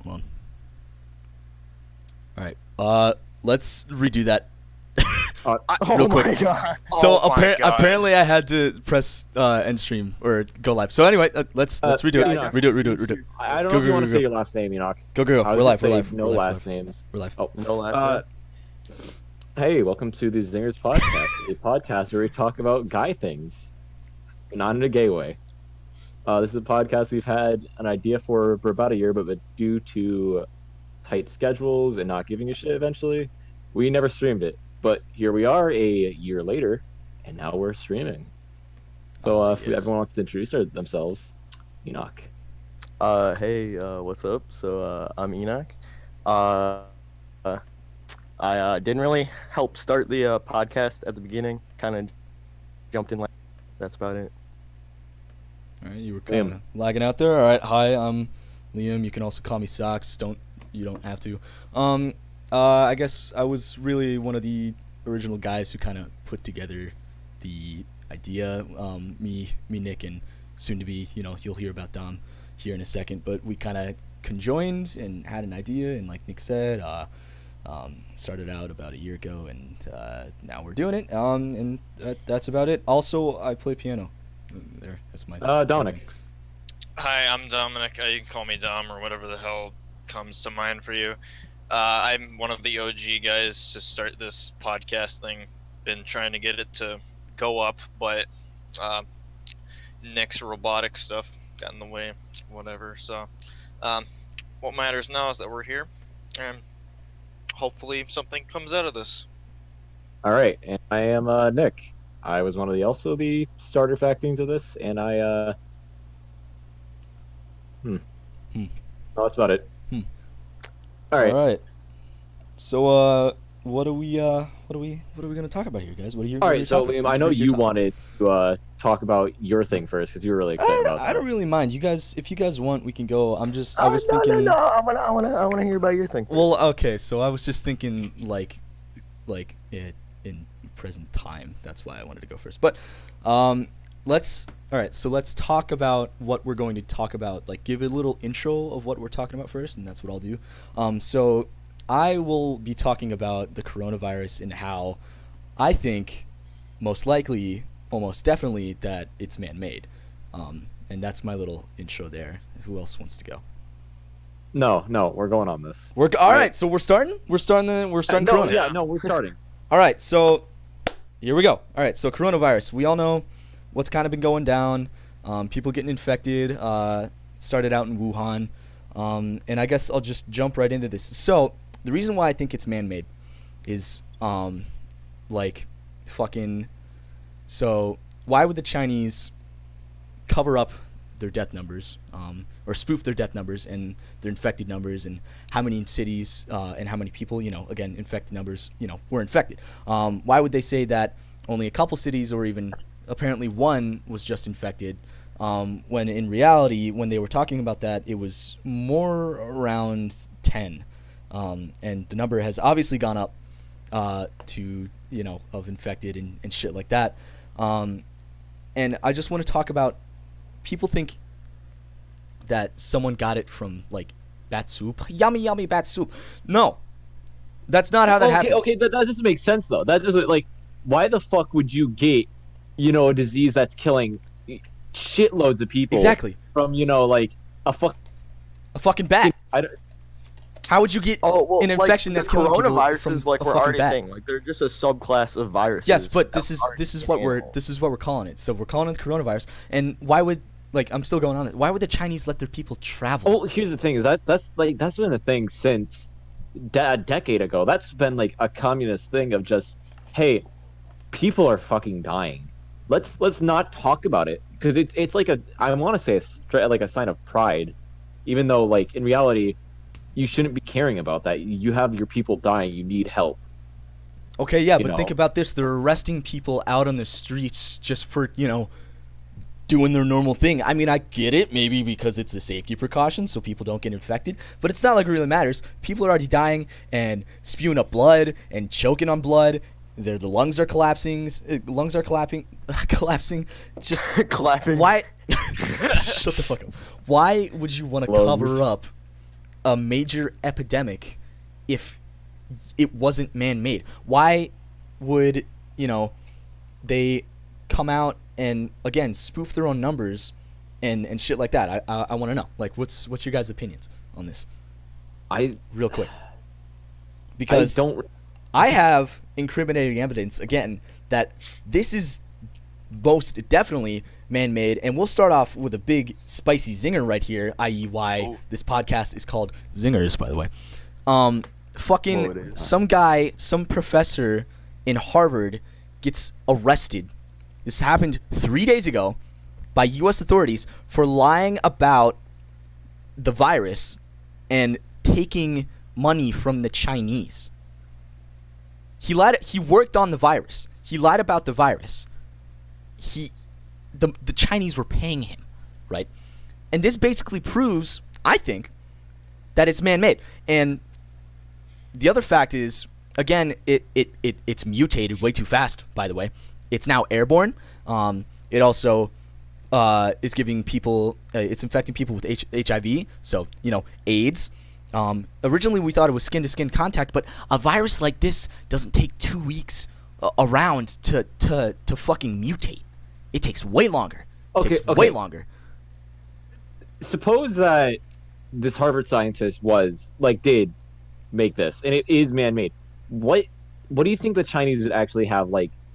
Hold on. All right. Let's redo that. Oh quick. my god. So Oh my God. apparently I had to press end stream or go live. So anyway, let's redo yeah, it. yeah. Redo it. I don't Go, know if you go, want go, to say go. your last name, Enoch. Go. I was We're gonna live. say We're live. No We're live, last we're live. names. We're live. Oh, No last hey, welcome to the Zingers podcast, a podcast where we talk about guy things, not in a gay way. This is a podcast we've had an idea for about a year, but due to tight schedules and not giving a shit eventually, we never streamed it. But here we are a year later, and now we're streaming. So if Yes. everyone wants to introduce themselves, Enoch. Hey, what's up? So, I'm Enoch. I didn't really help start the podcast at the beginning. Kind of jumped in. That's about it. All right, you were kind of lagging out there. All right, hi, I'm Liam. You can also call me Socks. You don't have to. I guess I was really one of the original guys who kind of put together the idea. Me, Nick, and soon to be, you'll hear about Dom here in a second. But we kind of conjoined and had an idea, and like Nick said, started out about a year ago, and now we're doing it. And that's about it. Also, I play piano. There, that's my. Dominic. Hi, I'm Dominic. You can call me Dom or whatever the hell comes to mind for you. I'm one of the OG guys to start this podcast thing. Been trying to get it to go up, but Nick's robotic stuff got in the way, whatever. So, what matters now is that we're here, and hopefully something comes out of this. All right, and I am Nick. I was one of the starter factings of this, and I No, that's about it. All right. So, what are we gonna talk about here, guys? What are your All right. So, topics? Liam, I know Introduce your you topics. wanted to talk about your thing first because you were really excited about I that. don't really mind. You guys, if you guys want, we can go. I was No, thinking. no. I wanna hear about your thing. First. Well, okay. So I was just thinking like it in present time. That's why I wanted to go first. But let's talk about what we're going to talk about. Like, give a little intro of what we're talking about first, and that's what I'll do. So I will be talking about the coronavirus and how I think most likely, almost definitely, that it's man-made. And that's my little intro there. Who else wants to go? No, we're going on this. All right. So we're starting. We're starting Corona. We're starting. All right, so here we go. All right, so coronavirus. We all know what's kind of been going down. People getting infected. It started out in Wuhan. And I guess I'll just jump right into this. So the reason why I think it's man-made is so why would the Chinese cover up their death numbers or spoof their death numbers and their infected numbers and how many cities and how many people, again, infected numbers, were infected. Why would they say that only a couple cities or even apparently one was just infected when in reality, when they were talking about that, it was more around 10. And the number has obviously gone up to, of infected and shit like that. And I just want to talk about, people think that someone got it from like bat soup. Yummy bat soup. No, that's not how that happens. Okay, that doesn't make sense though. That doesn't, like, why the fuck would you get, a disease that's killing shitloads of people? Exactly. From like a fucking bat. How would you get an infection that's killing people from coronaviruses? Like, a we're fucking already bat? saying, like, they're just a subclass of viruses. Yes, but this is what we're calling it. So we're calling it the coronavirus. And why would, like, I'm still going on it. Why would the Chinese let their people travel? Oh, here's the thing: is that's been a thing since a decade ago. That's been like a communist thing of just, hey, people are fucking dying. Let's not talk about it because it's like I want to say like a sign of pride, even though like in reality, you shouldn't be caring about that. You have your people dying. You need help. Okay, yeah, but think about this. They're arresting people out on the streets just for, doing their normal thing. I mean, I get it, maybe because it's a safety precaution so people don't get infected, but it's not like it really matters. People are already dying and spewing up blood and choking on blood. The lungs are collapsing. Collapsing. It's just clapping. Why? Shut the fuck up. Why would you want to cover up a major epidemic if it wasn't man-made? Why would, they come out and, again, spoof their own numbers and shit like that? I want to know. Like, what's your guys' opinions on this? Real quick. Because I have incriminating evidence, again, that this is most definitely man-made, and we'll start off with a big spicy zinger right here, i.e. why this podcast is called Zingers, by the way. Some guy, some professor in Harvard gets arrested. This happened 3 days ago by U.S. authorities for lying about the virus and taking money from the Chinese. He worked on the virus. He lied about the virus. The Chinese were paying him, right? And this basically proves, I think, that it's man-made. And the other fact is, again, it's mutated way too fast, by the way. It's now airborne. It also is giving people, it's infecting people with HIV, so, AIDS. Originally we thought it was skin-to-skin contact, but a virus like this doesn't take 2 weeks around to fucking mutate. It takes way longer. Way longer. Suppose that this Harvard scientist did make this, and it is man-made. What do you think the Chinese would actually have,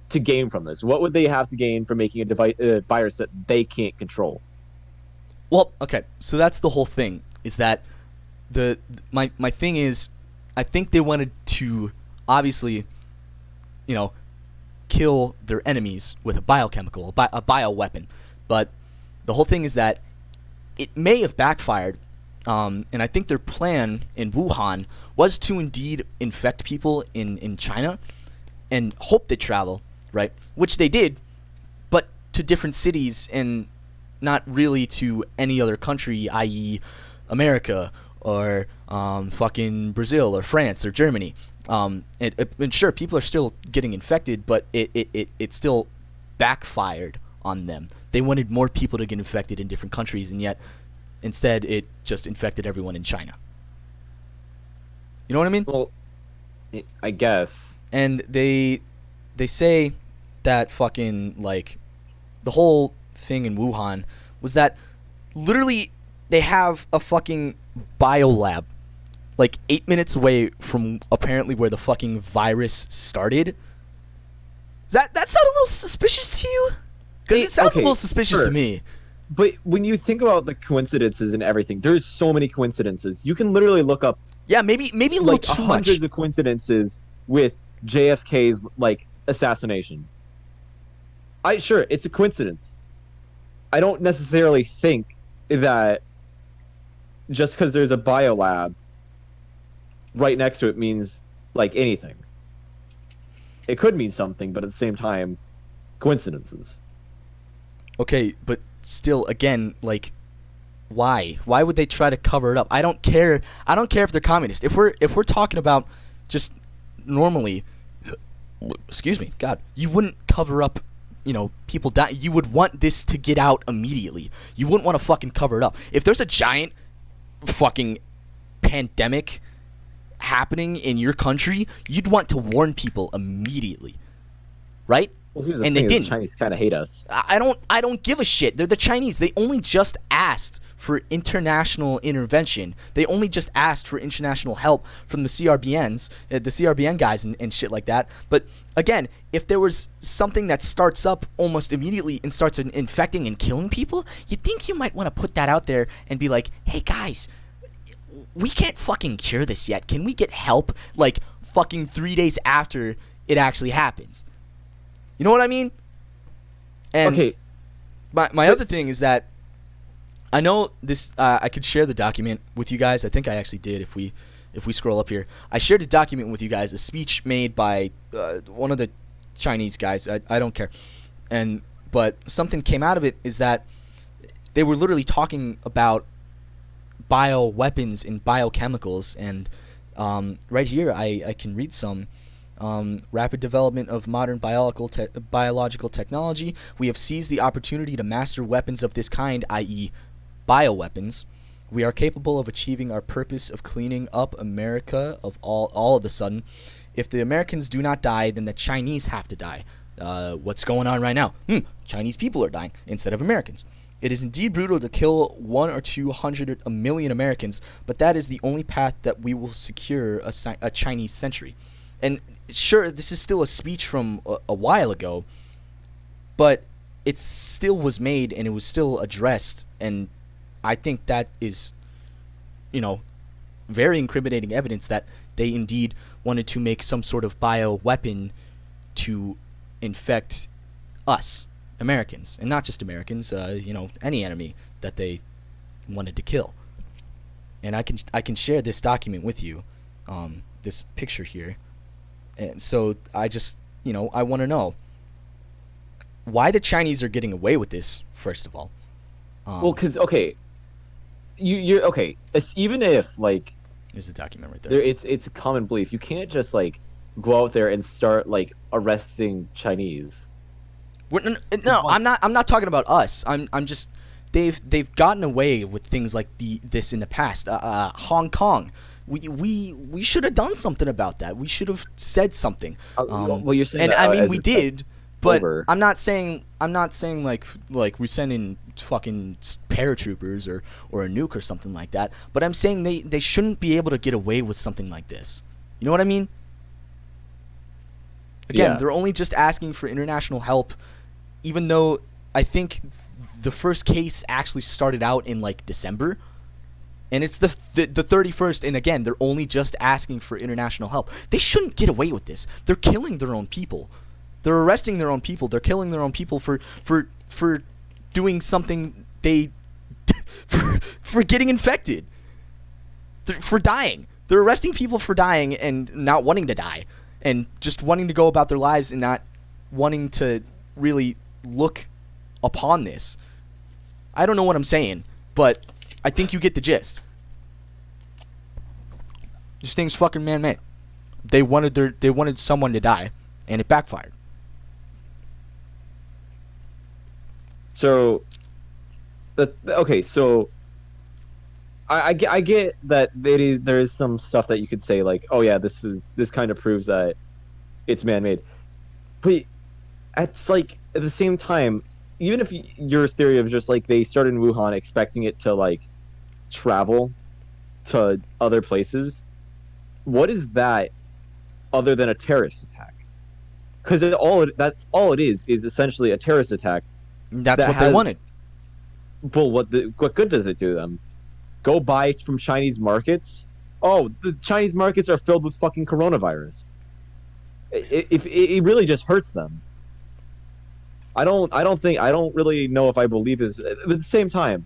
to gain from this? What would they have to gain from making a virus that they can't control? Well, okay, so that's the whole thing, is that my thing is, I think they wanted to obviously, kill their enemies with a biochemical, a bioweapon. But the whole thing is that it may have backfired, and I think their plan in Wuhan was to indeed infect people in China and hope they travel, right? Which they did, but to different cities and not really to any other country, i.e. America or fucking Brazil or France or Germany. And sure, people are still getting infected, but it still backfired on them. They wanted more people to get infected in different countries, and yet instead it just infected everyone in China. You know what I mean? Well, I guess. And they say that fucking, the whole thing in Wuhan was that literally they have a fucking biolab 8 minutes away from apparently where the fucking virus started. Does that sound a little suspicious to you? Because it sounds a little suspicious to me. But when you think about the coincidences and everything, there's so many coincidences. You can literally look up. Yeah, maybe a little too much. Hundreds of coincidences with JFK's assassination. Sure, it's a coincidence. I don't necessarily think that just because there's a biolab right next to it means anything. It could mean something, but at the same time, coincidences. Okay, but still, again, why? Why would they try to cover it up? I don't care if they're communist. If we're talking about just normally, excuse me, God, you wouldn't cover up, people die. You would want this to get out immediately. You wouldn't want to fucking cover it up. If there's a giant fucking pandemic happening in your country, you'd want to warn people immediately, right? Well, here's the thing, they didn't. The Chinese kind of hate us. I don't give a shit. They're the Chinese. They only just asked for international intervention. They only just asked for international help from the CRBNs, the CRBN guys and shit like that. But again, if there was something that starts up almost immediately and starts infecting and killing people, you'd think you might want to put that out there and be like, hey guys, we can't fucking cure this yet. Can we get help fucking 3 days after it actually happens? You know what I mean? And okay. My other thing is that I know this. I could share the document with you guys. I think I actually did. If we scroll up here, I shared a document with you guys, a speech made by one of the Chinese guys. I don't care. But something came out of it is that they were literally talking about bioweapons and biochemicals, and right here I can read some. Rapid development of modern biological technology. We have seized the opportunity to master weapons of this kind, i.e. bioweapons. We are capable of achieving our purpose of cleaning up America of all of a sudden. If the Americans do not die, then the Chinese have to die. What's going on right now? Chinese people are dying instead of Americans. It is indeed brutal to kill 100 or 200 a million Americans, but that is the only path that we will secure a Chinese century. And sure, this is still a speech from a while ago, but it still was made and it was still addressed, and I think that is, very incriminating evidence that they indeed wanted to make some sort of bioweapon to infect us, Americans, and not just Americans, any enemy that they wanted to kill. And I can share this document with you, this picture here. And so I just, I want to know why the Chinese are getting away with this, first of all. Well, because, okay, you're okay. Even if, like, there's the document right there. It's a common belief. You can't just, like, go out there and start, like, arresting Chinese. No, I'm not talking about us. I'm just they've gotten away with things like this in the past. Hong Kong. We should have done something about that. We should have said something. Well, you're saying and that, I mean we did, but over. I'm not saying like we send in fucking paratroopers or a nuke or something like that. But I'm saying they shouldn't be able to get away with something like this. You know what I mean? Again, Yeah. They're only just asking for international help, even though I think the first case actually started out in like December, and it's the 31st, and again, they're only just asking for international help. They shouldn't get away with this. They're killing their own people. They're arresting their own people. They're killing their own people for doing something for getting infected. For dying. They're arresting people for dying and not wanting to die, and just wanting to go about their lives and not wanting to really look upon this. I don't know what I'm saying, but I think you get the gist. This thing's fucking man-made. They wanted someone to die, and it backfired. So, okay, so I get that there is some stuff that you could say, like, oh yeah, this kind of proves that it's man-made, but it's like at the same time, even if your theory of just like they started in Wuhan expecting it to like travel to other places, what is that other than a terrorist attack? Because that's all it is essentially a terrorist attack. That's what they wanted. Well, what good does it do them? Go buy from Chinese markets? Oh, the Chinese markets are filled with fucking coronavirus. It really just hurts them. I don't really know if I believe this. At the same time,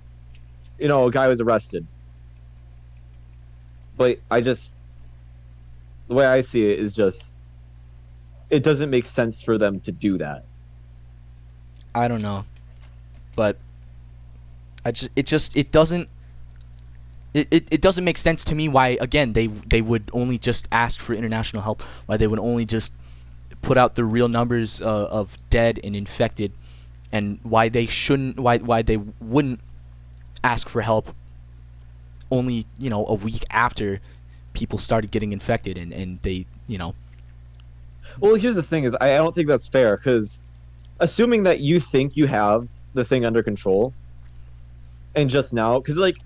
a guy was arrested. But the way I see it is just, it doesn't make sense for them to do that. I don't know, but it doesn't make sense to me why, again, they would only just ask for international help, why they would only just put out the real numbers of dead and infected, and why they wouldn't ask for help only a week after people started getting infected, and they Well, here's the thing: is I don't think that's fair, because assuming that you think you have the thing under control, and just now, because like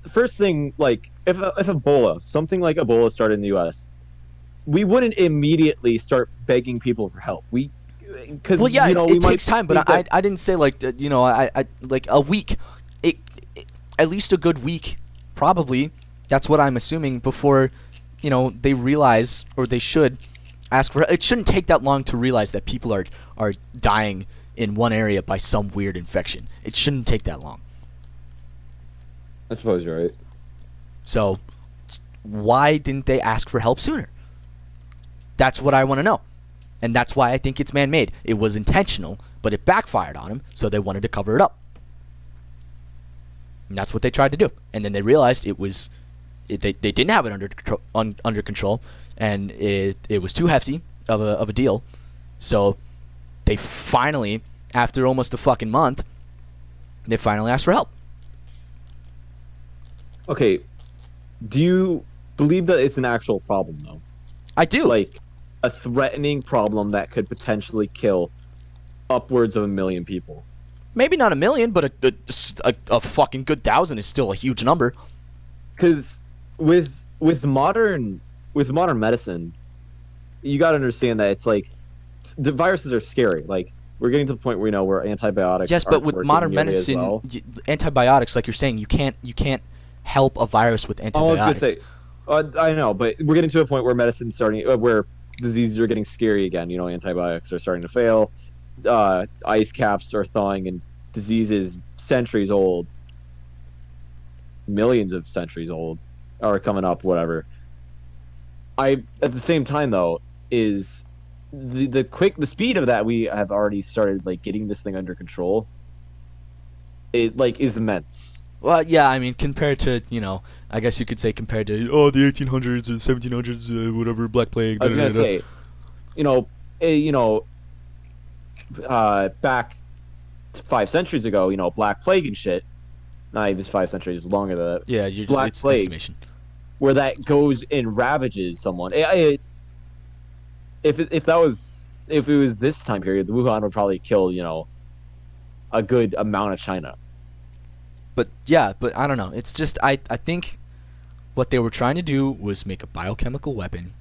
first thing, like if something like Ebola started in the U.S., we wouldn't immediately start begging people for help. It takes time, but I didn't say like I like a week, at least a good week, probably. That's what I'm assuming before they realize, or they should ask for. It shouldn't take that long to realize that people are dying in one area by some weird infection. It shouldn't take that long. I suppose you're right. So why didn't they ask for help sooner? That's what I want to know. And that's why I think it's man-made. It was intentional, but it backfired on them, so they wanted to cover it up. And that's what they tried to do. And then they realized they didn't have it under control, and it was too hefty of a deal. So they finally, after almost a fucking month, they finally asked for help. Okay, do you believe that it's an actual problem though? I do. Like a threatening problem that could potentially kill upwards of 1 million people? Maybe not 1 million, but a fucking good 1,000 is still a huge number. Because with modern medicine, you got to understand that it's like the viruses are scary. Like we're getting to the point where where antibiotics Yes, but aren't with working modern nearly as medicine, well. antibiotics, like you're saying, you can't help a virus with I was gonna antibiotics. say, I know, but we're getting to a point where medicine's starting, where diseases are getting scary again. Antibiotics are starting to fail. Ice caps are thawing, and diseases centuries old, millions of centuries old, are coming up. Whatever. At the same time though is the speed of that we have already started like getting this thing under control. It like is immense. Well, yeah, I mean, compared to, I guess you could say compared to, the 1800s or 1700s, whatever, Black Plague, I was gonna say, you know, you know, back 5 centuries ago, Black Plague and shit. Not even 5 centuries, longer than that. Yeah, Black it's Plague, estimation. where that goes and ravages someone. If it was this time period, the Wuhan would probably kill a good amount of China. But, yeah, but I don't know. It's just, I think what they were trying to do was make a biochemical weapon.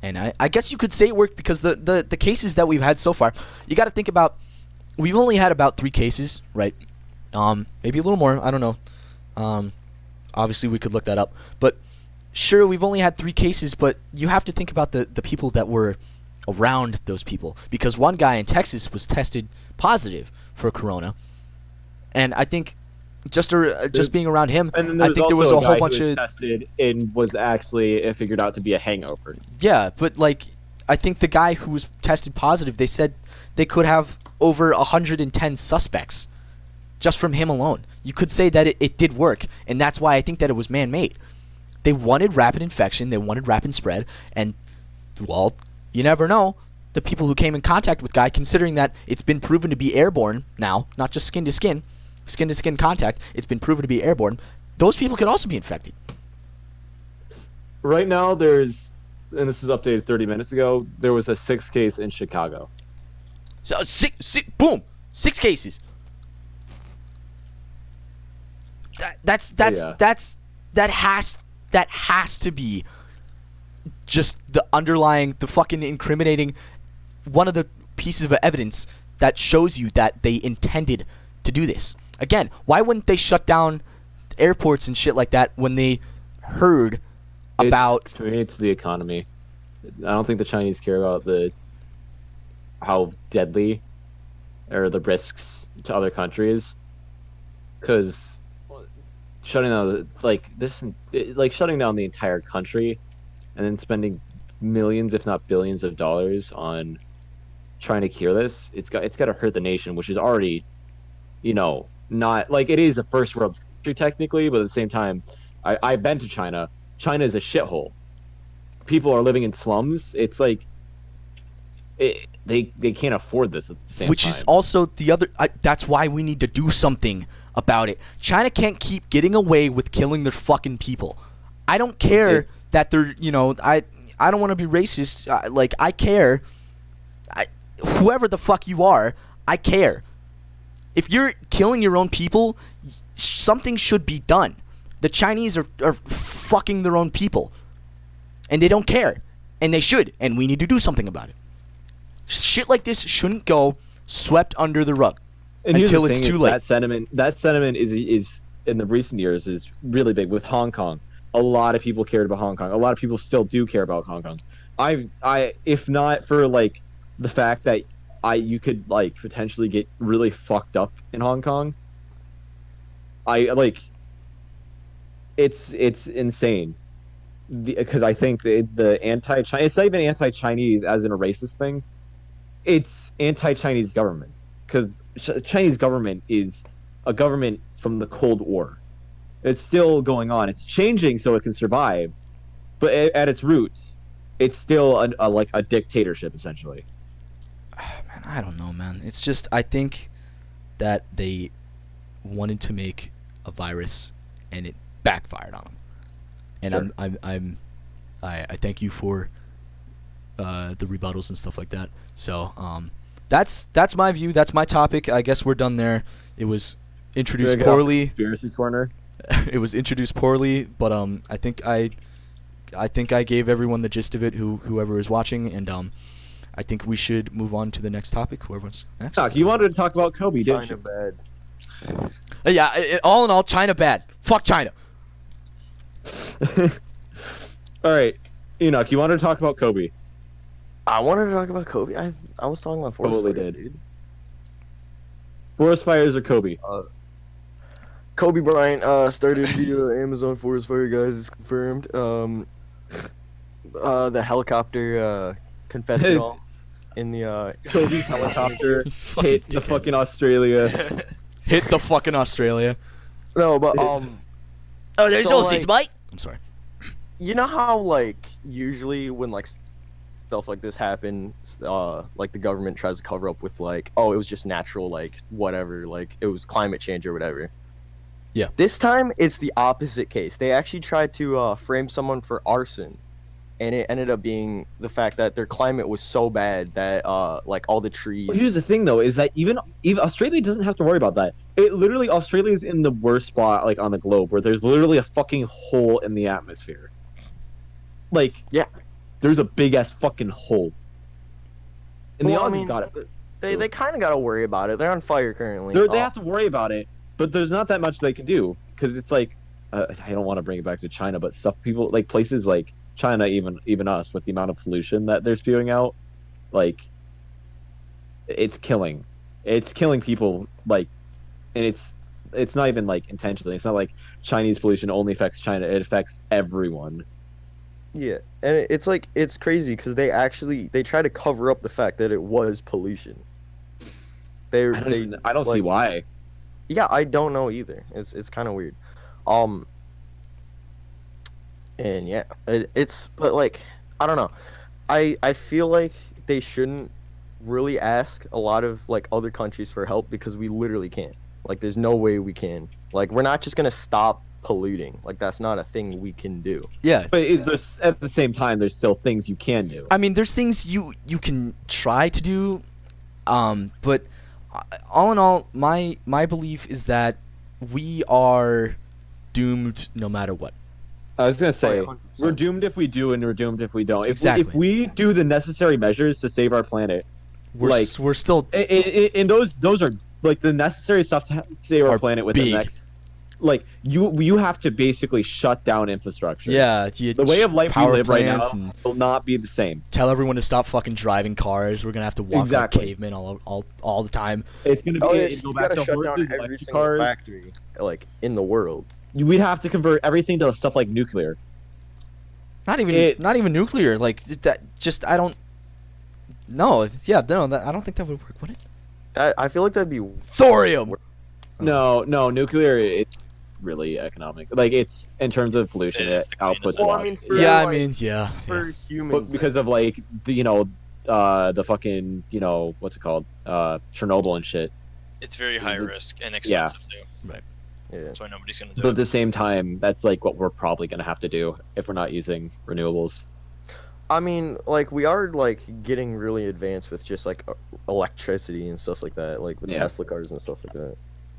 And I guess you could say it worked because the cases that we've had so far, you got to think about, we've only had about 3 cases, right? Maybe a little more. I don't know. Obviously, we could look that up. But sure, we've only had 3 cases, but you have to think about the people that were around those people. Because one guy in Texas was tested positive for corona. And I think just being around him, And then I think there was a whole bunch of tested and was actually figured out to be a hangover. Yeah, but like I think the guy who was tested positive, they said they could have over 110 suspects just from him alone. You could say that it did work, and that's why I think that it was man-made. They wanted rapid infection, they wanted rapid spread, and, well, you never know. The people who came in contact with guy, considering that it's been proven to be airborne now, not just skin-to-skin contact, it's been proven to be airborne, those people could also be infected. Right now, and this is updated 30 minutes ago, there was a 6th case in Chicago. So, boom! 6 cases. That has to be just the fucking incriminating, one of the pieces of evidence that shows you that they intended to do this. Again, why wouldn't they shut down airports and shit like that when they heard about... To me, it's the economy. I don't think the Chinese care about how deadly or the risks to other countries, because shutting down shutting down the entire country and then spending millions, if not billions, of dollars on trying to cure this, it's got to hurt the nation, which is already, not like, it is a first world country technically, but at the same time, I've been to China. China is a shithole. People are living in slums. It's like they can't afford this at the same time. Which is also the other. That's why we need to do something about it. China can't keep getting away with killing their fucking people. I don't care that they're, I don't want to be racist. I care. Whoever the fuck you are, I care. If you're killing your own people, something should be done. The Chinese are fucking their own people. And they don't care. And they should. And we need to do something about it. Shit like this shouldn't go swept under the rug until it's too late. That sentiment is in the recent years is really big with Hong Kong. A lot of people cared about Hong Kong. A lot of people still do care about Hong Kong. I if not for the fact that you could potentially get really fucked up in Hong Kong. It's insane. Because I think the anti-Chinese, it's not even anti-Chinese as in a racist thing. It's anti-Chinese government, because Chinese government is a government from the Cold War. It's still going on. It's changing so it can survive, but at its roots, it's still a dictatorship essentially. Man, I don't know, man. It's just, I think that they wanted to make a virus, and it backfired on them. And Sure. I thank you for the rebuttals and stuff like that. So that's my view. That's my topic. I guess we're done there. It was introduced Gonna get off poorly. Conspiracy corner. It was introduced poorly, but I think I gave everyone the gist of it. Whoever is watching, and I think we should move on to the next topic. Whoever's next. Doc, you wanted to talk about Kobe, didn't China you? bad. Yeah. All in all, China bad. Fuck China. All right, Enoch, you wanted to talk about Kobe. I wanted to talk about Kobe. I was talking about forest Totally fires, did. dude. Forest fires or Kobe? Kobe Bryant started the Amazon forest fire, guys. It's confirmed. The helicopter confessed it all in the Kobe's helicopter Fucking hit the dickhead. fucking Australia. Hit the fucking Australia. no, but Oh, there's So, Aussies, like- mate. I'm sorry. you know how like usually when like stuff like this happens, like the government tries to cover up with like, oh, it was just natural, like whatever, like it was climate change or whatever. Yeah. This time it's the opposite case. They actually tried to frame someone for arson, and it ended up being the fact that their climate was so bad that like all the trees. Well, here's the thing, though, is that even Australia doesn't have to worry about that. It literally Australia is in the worst spot like on the globe, where there's literally a fucking hole in the atmosphere. Like, Yeah. there's a big ass fucking hole. And Well, the I Aussies mean, got it. They kind of got to worry about it. They're on fire currently. They have to worry about it, but there's not that much they can do because it's like I don't want to bring it back to China, but stuff people like places like China, even us, with the amount of pollution that they're spewing out, like it's killing people, like, and it's not even like intentionally. It's not like Chinese pollution only affects China; it affects everyone. Yeah, and it's like it's crazy because they try to cover up the fact that it was pollution. I don't see like- why. Yeah, I don't know either. It's kind of weird. And yeah, it's but like I don't know. I feel like they shouldn't really ask a lot of like other countries for help because we literally can't. Like there's no way we can. Like we're not just gonna stop polluting. Like that's not a thing we can do. Yeah. But there's, at the same time, there's still things you can do. I mean, there's things you can try to do, but all in all, my belief is that we are doomed no matter what. I was gonna say, 100%. we're doomed if we do, and we're doomed if we don't. Exactly. If we do the necessary measures to save our planet, We're Like- we're still and those are like the necessary stuff to save our Are planet within big. the next. Like you have to basically shut down infrastructure. The way of life we power live right now plants and will not be the same. tell everyone to stop fucking driving cars. We're gonna have to walk Exactly. like cavemen all the time. It's gonna be Oh, yeah, go you back gotta to shut horses, down every electric single cars. factory like in the world. We'd have to convert everything to stuff like nuclear. Not even nuclear. Like that. Just I don't. No. Yeah. No. I don't think that would work. Would it? I feel like that'd be Thorium. No, nuclear. It's really economic. Like it's in terms of pollution, It is it the outputs cleanest a Well, I lot. mean, for- Yeah. I like, mean. Yeah. for Yeah. humans. But because of like the the fucking what's it called Chernobyl and shit. It's very high risk and Yeah. expensive too. yeah. That's why nobody's gonna do But it. at the same time, that's like what we're probably gonna have to do if we're not using renewables. I mean, like we are like getting really advanced with just like electricity and stuff like that, like with Yeah. Tesla cars and stuff like that.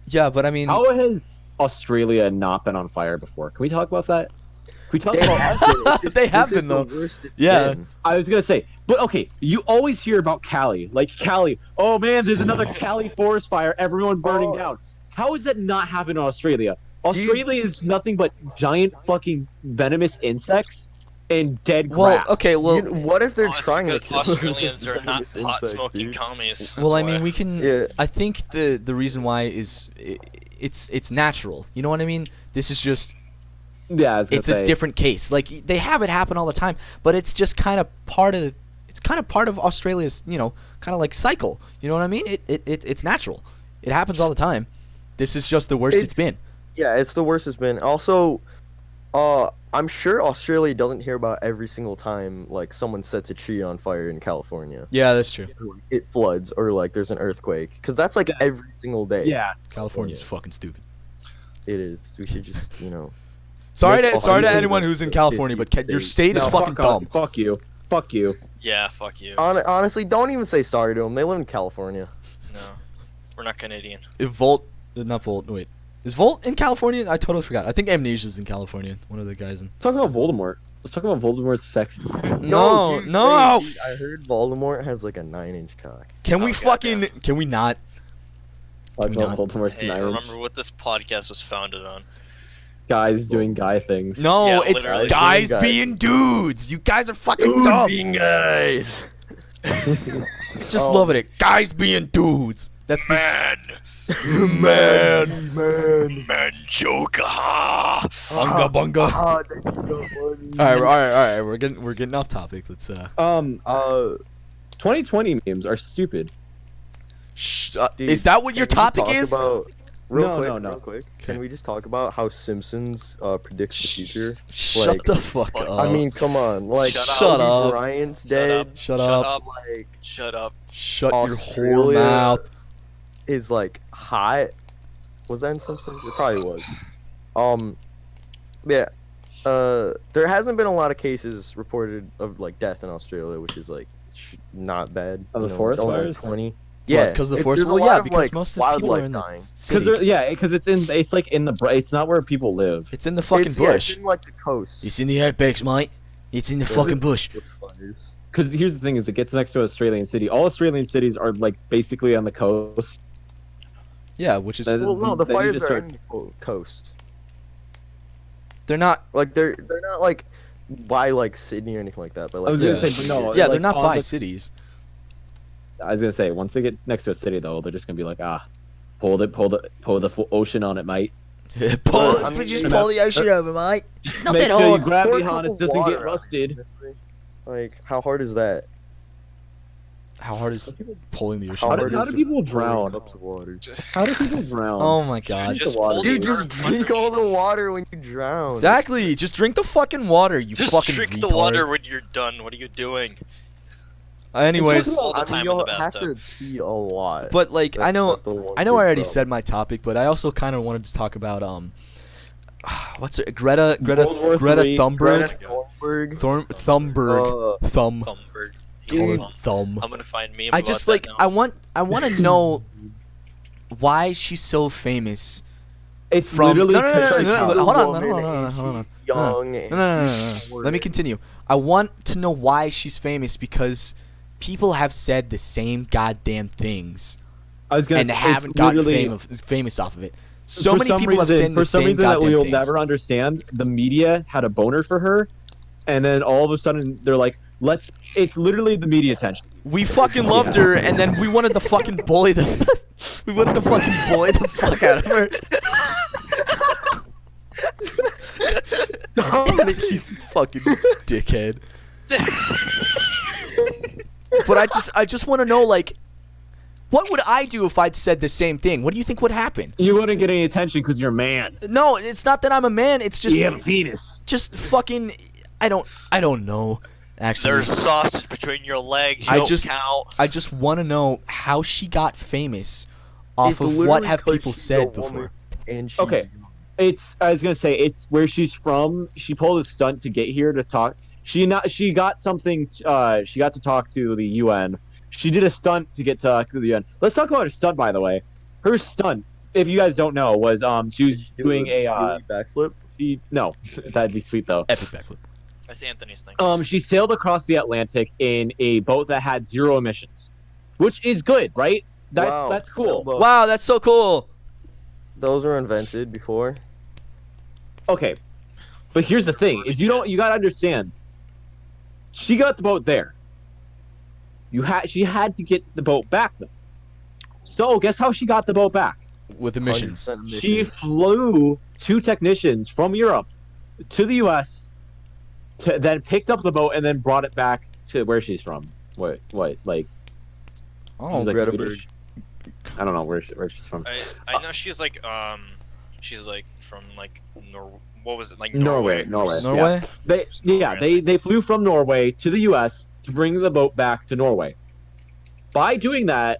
Yeah. But I mean. How has Australia not been on fire before? Can we talk about that? Can we talk They about? have been. It's just- They have this is been, the though. worst it's Yeah. been. I was gonna say, but okay, you always hear about Cali, like Cali. Oh man, there's another Cali forest fire. Everyone burning Oh. down. How has that not happened in Australia? Do you- Australia is nothing but giant fucking venomous insects and dead Well. grass. Okay. Well. What if they're Oh, it's trying to because kill Australians are not venomous hot insects, smoking dude? commies. Well, I That's mean, why. we can. Yeah. I think the reason why is it's natural. You know what I mean? This is just Yeah, I was gonna it's say, a different case. Like they have it happen all the time, but it's just kind of part of Australia's kind of like cycle. You know what I mean? It's natural. It happens all the time. This is just the worst it's been. Yeah, it's the worst it's been. Also, I'm sure Australia doesn't hear about every single time like someone sets a tree on fire in California. Yeah, that's true. It floods or like there's an earthquake because that's like every single day. yeah, California's fucking stupid. It is. We should just Sorry Nick, to you anyone live who's in in California, the but your city. state is No, fucking dumb. Fuck you. Fuck you. Yeah, fuck you. Honestly, don't even say sorry to them. They live in California. No, we're not Canadian. If Volt, not Volt. Wait, is Volt in California? I totally forgot. I think Amnesia's in California. One of the guys in. Let's talk about Voldemort. Let's talk about Voldemort's sex. No, dude, no. hey, dude, I heard Voldemort has like a 9-inch cock. Can we Oh, fucking? goddamn. Can we not? Talk about not. Voldemort's Hey, nine remember what this podcast was founded on? guys doing guy things. No, Yeah, it's literally. guys Guys. being dudes. You guys are fucking dumb. being guys. Just loving it. Guys being dudes. That's the Man, man. man, Joker. Ha! Bunga bunga. Ah, that's so funny. All right. We're getting off topic. Let's 2020 memes are stupid. Dude, is that what your can we topic talk is? about- Real No, quick, no, no. real quick. Can we just talk about how Simpsons predicts the future? Shut like- the fuck up. I mean, come on, like Shut Shut Kobe up. Bryant's Shut dead. up. Shut Shut up. up. Like Shut up. Shut your whore Australia mouth. is like hot. Was that in Simpsons? It probably was. Yeah. There hasn't been a lot of cases reported of like death in Australia, which is like not bad. Of you the know, forest only fires? 20. Yeah, because the it- forest. there's a Well, lot yeah, of, because like, most of the people are in the wildlife cities. Because it's like in the it's not where people live. It's in the fucking it's, yeah, bush. it's in like the coast. It's in the apex, mate. It's in the Is fucking it? bush. With fires. Because here's the thing: is it gets next to an Australian city. All Australian cities are like basically on the coast. Yeah, which is Well, no, the They need fires to are start- in the coast. they're not. Like they're not like by like Sydney or anything like that, but I like was Yeah. gonna say, but no. Yeah, they're like, not on by the- cities. I was gonna say once they get next to a city though, they're just gonna be like, pull the full ocean on it, mate. pull, I mean, just you pull know- the ocean over, mate. It's not Make that sure you hard. grab Pour the a cup harness of doesn't water get on it, rusted. honestly. Like, how hard is that? How hard is pulling the ocean? How How over? do hard is people just pouring drown? Cups of water. How do people drown? Oh my god. Just the water, hold Dude, it just underneath. drink all the water when you drown. Exactly. Just drink the fucking water, you Just fucking drink retard. the water when you're done. What are you doing? Anyways, All the I mean, time in you'll the have to bathtub. pee a lot. but like I know That's the one I big already problem. said my topic, but I also kind of wanted to talk about what's it? Greta World War III, Thunberg. Greta Thunberg. Thunberg. Thumb. Thumberg. Dude. Thumb. I'm gonna find memes I about just that like now. I want to know why she's so famous. It's From literally no, because hold on, Woman hold on. and she's No, young. No, no. Let me continue. I want to know why she's famous because people have said the same goddamn things I was gonna and say, haven't it's gotten literally- famous off of it. So for many some people have reason- said the for some same reason that goddamn we'll things. never understand. The media had a boner for her, and then all of a sudden they're like, "Let's." It's literally the media attention. We fucking loved her, and then we wanted to fucking bully the. We wanted to fucking bully the fuck out of her. Dominic, You fucking dickhead. But I just want to know, like, what would I do if I'd said the same thing? What do you think would happen? You wouldn't get any attention because you're a man. No, it's not that I'm a man. It's just, You have a penis. just fucking. I don't know. Actually, There's a sausage between your legs. You I don't just- count. I just want to know how she got famous off it's of literally what have 'cause people she's said a woman before. And she's Okay. young. I was gonna say it's where she's from. She pulled a stunt to get here to talk. She got something. She got to talk to the UN. She did a stunt to get to talk to the UN. Let's talk about her stunt, by the way. Her stunt, if you guys don't know, was she was doing a Really backflip. no, that'd be sweet though. Epic backflip. That's Anthony's thing. She sailed across the Atlantic in a boat that had 0 emissions, which is good, right? Wow, That's cool. sailboat. Wow, that's so cool. Those were invented before. Okay, but here's the thing: is you gotta understand. She got the boat there. She had to get the boat back though. So guess how she got the boat back? With emissions. 100% She emissions. flew 2 technicians from Europe to the U.S. Then picked up the boat and then brought it back to where she's from. What? Like? Oh, she's, like, Greta Swedish? I don't know where she's from. I know she's like from like what was it like Norway. Norway? They flew from Norway to the U.S. to bring the boat back to Norway. By doing that,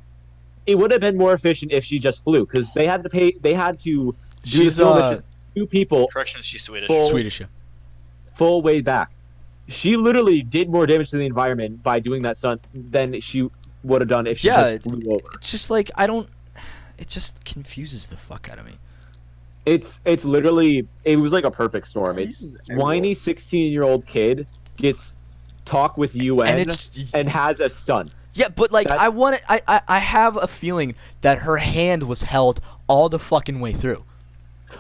it would have been more efficient if she just flew because they had to pay. They had to do She's the two people Correction, she's Swedish. Full- Swedish. Yeah. full way back. She literally did more damage to the environment by doing that stunt than she would have done if she just flew over. It's just like it just confuses the fuck out of me. It's literally, it was like a perfect storm. It's Jesus, everyone. whiny 16-year-old kid gets talk with UN and has a stunt. Yeah, but like That's- I have a feeling that her hand was held all the fucking way through.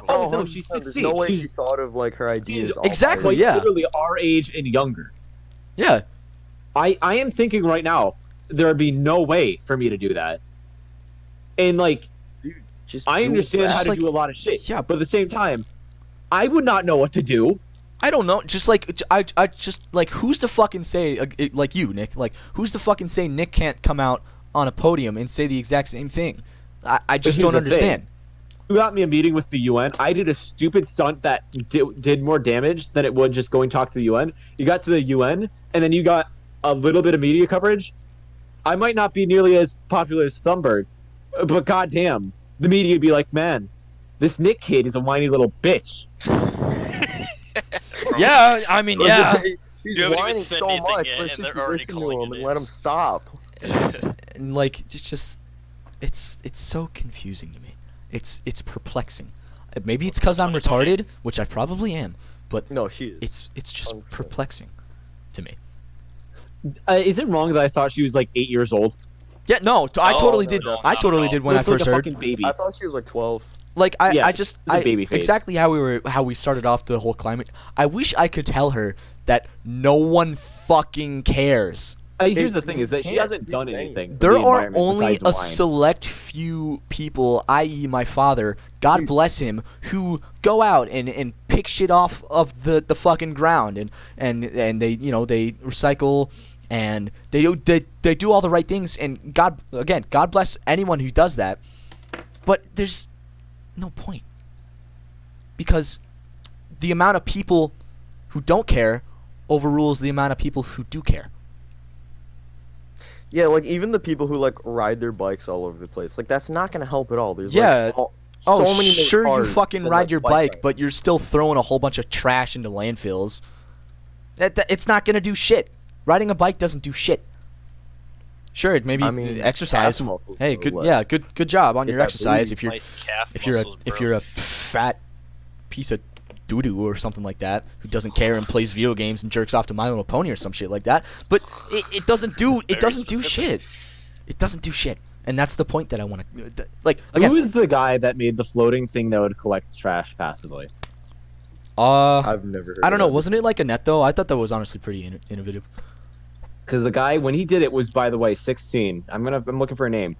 Oh, no, she's 100%. There's 16. no way She's- she thought of like her ideas. she's all Exactly, by Like, yeah. literally our age and younger. Yeah. I am thinking right now there would be no way for me to do that. And like, Just I do understand that. how to like- do a lot of shit. Yeah. But at the same time, I would not know what to do. I don't know. Just like I just like who's to fucking say like you, Nick? Like who's to fucking say Nick can't come out on a podium and say the exact same thing? I just here's don't the understand. You got me a meeting with the UN. I did a stupid stunt that did more damage than it would just going talk to the UN. You got to the UN, and then you got a little bit of media coverage. I might not be nearly as popular as Thunberg, but goddamn, the media would be like, man, this Nick kid is a whiny little bitch. Yeah, I mean, yeah. He's You haven't even whining said so anything much. yet, Let's and just they're already listen to calling him you and let him names. stop. And like it's just it's so confusing to me. It's perplexing. Maybe it's because I'm retarded, which I probably am, but No, she is. it's just 100%. perplexing to me. Is it wrong that I thought she was like 8 years old? Yeah, no, I No, totally no, did. no, I not totally at all. did when I Looks like first a heard. fucking baby. I thought she was like 12. Like Yeah, I just it's a baby face. exactly how we started off the whole climate. I wish I could tell her that no one fucking cares. Here's the thing: is that she can't hasn't do done anything. anything. for There the are environment only besides a whine. select few people, i.e., my father, God Dude. bless him, who go out and pick shit off of the fucking ground and they they recycle and they do all the right things, and God bless anyone who does that. But there's no point, because the amount of people who don't care overrules the amount of people who do care. Yeah, like even the people who like ride their bikes all over the place, like that's not gonna help at all. There's Yeah. like, so Oh, many more sure, you cars fucking than, ride like, your bike bike, riders. but you're still throwing a whole bunch of trash into landfills. It's not gonna do shit. Riding a bike doesn't do shit. Sure, it maybe I mean, exercise. calf muscles Hey, go good, away. yeah, good job on Get your that exercise. booty. If you're Nice calf if you're a muscles, if bro. you're a fat piece of doo doo or something like that who doesn't care and plays video games and jerks off to My Little Pony or some shit like that. But it doesn't do Very shit. specific. It doesn't do shit, and that's the point that I want to like again. Who is the guy that made the floating thing that would collect trash passively? I've never heard I don't of know. that. Wasn't it like a net though? I thought that was honestly pretty innovative. Because the guy, when he did it, was, by the way, 16. I'm looking for a name.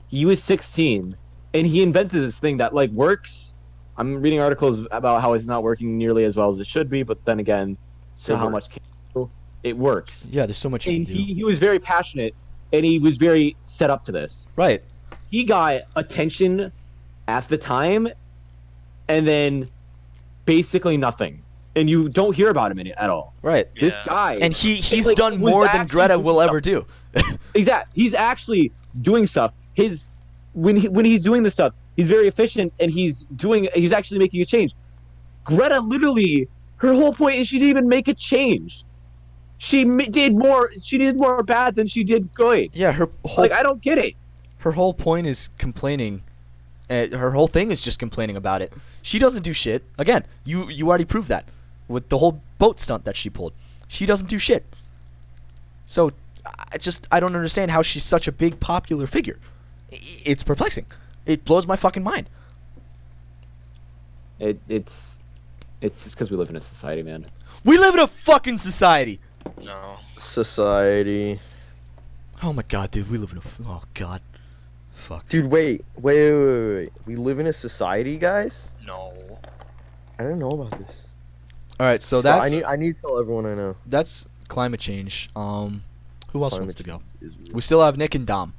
He was 16, and he invented this thing that like works. I'm reading articles about how it's not working nearly as well as it should be, but then again, so It how works. much can you do? It works. Yeah, there's so much you And can do. he was very passionate, and he was very set up to this. Right. He got attention at the time, and then basically nothing. And you don't hear about him at all. Right. This Yeah. guy, And he's like, done was more than actually Greta doing will stuff. ever do. Exactly. He's actually doing stuff. When he's doing this stuff, he's very efficient, and he's actually making a change. Greta literally, her whole point is she didn't even make a change. She did more bad than she did good. Yeah, her whole Like, I don't get it. her whole point is complaining. Her whole thing is just complaining about it. She doesn't do shit. Again, you already proved that with the whole boat stunt that she pulled. She doesn't do shit. So I don't understand how she's such a big popular figure. It's perplexing. It blows my fucking mind. It's just because we live in a society, man. We live in a fucking society. No. Society. Oh my god, dude, we live in a oh god. Fuck. Dude, wait. We live in a society, guys? No. I didn't know about this. All right, so Bro, that's I need to tell everyone I know. that's climate change. Who else wants to go? Is We still have Nick and Dom.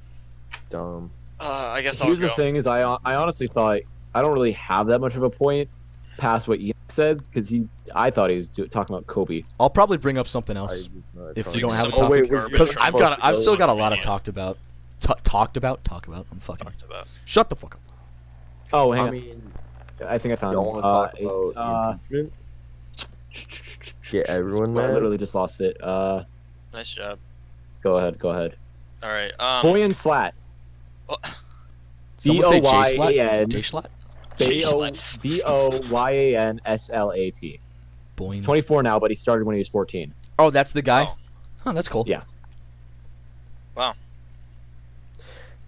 dumb. I guess I'll Here's go. the thing: is I honestly thought I don't really have that much of a point past what Ian said, because I thought he was talking about Kobe. I'll probably bring up something else if Like we don't have a some topic. wait, was- Because Carbon I've still got a lot of opinion. talked about. Talked about. I'm fucking. Talked about. Shut the fuck up. Oh, hang I on. mean, I think I found Y'all him. want to talk It's, about impeachment? Get everyone I mad? literally just lost it. Nice job. Go ahead. All right. Boyan Slat. well, Someone say J B-O-Y-A-N. Slat. J Slat. B-O-Y-A-N-S-L-A-T. He's Boing. 24 now, but he started when he was 14. Oh, that's the guy. Oh. Oh, that's cool. Yeah. wow.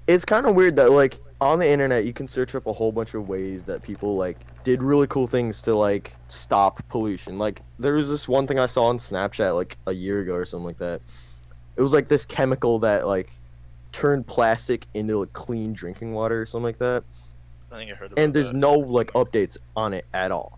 It's kind of weird that like on the internet you can search up a whole bunch of ways that people like did really cool things to like stop pollution. Like there was this one thing I saw on Snapchat like a year ago or something like that. It was like this chemical that like turned plastic into like clean drinking water or something like that. I think I heard about And there's that. no like updates on it at all.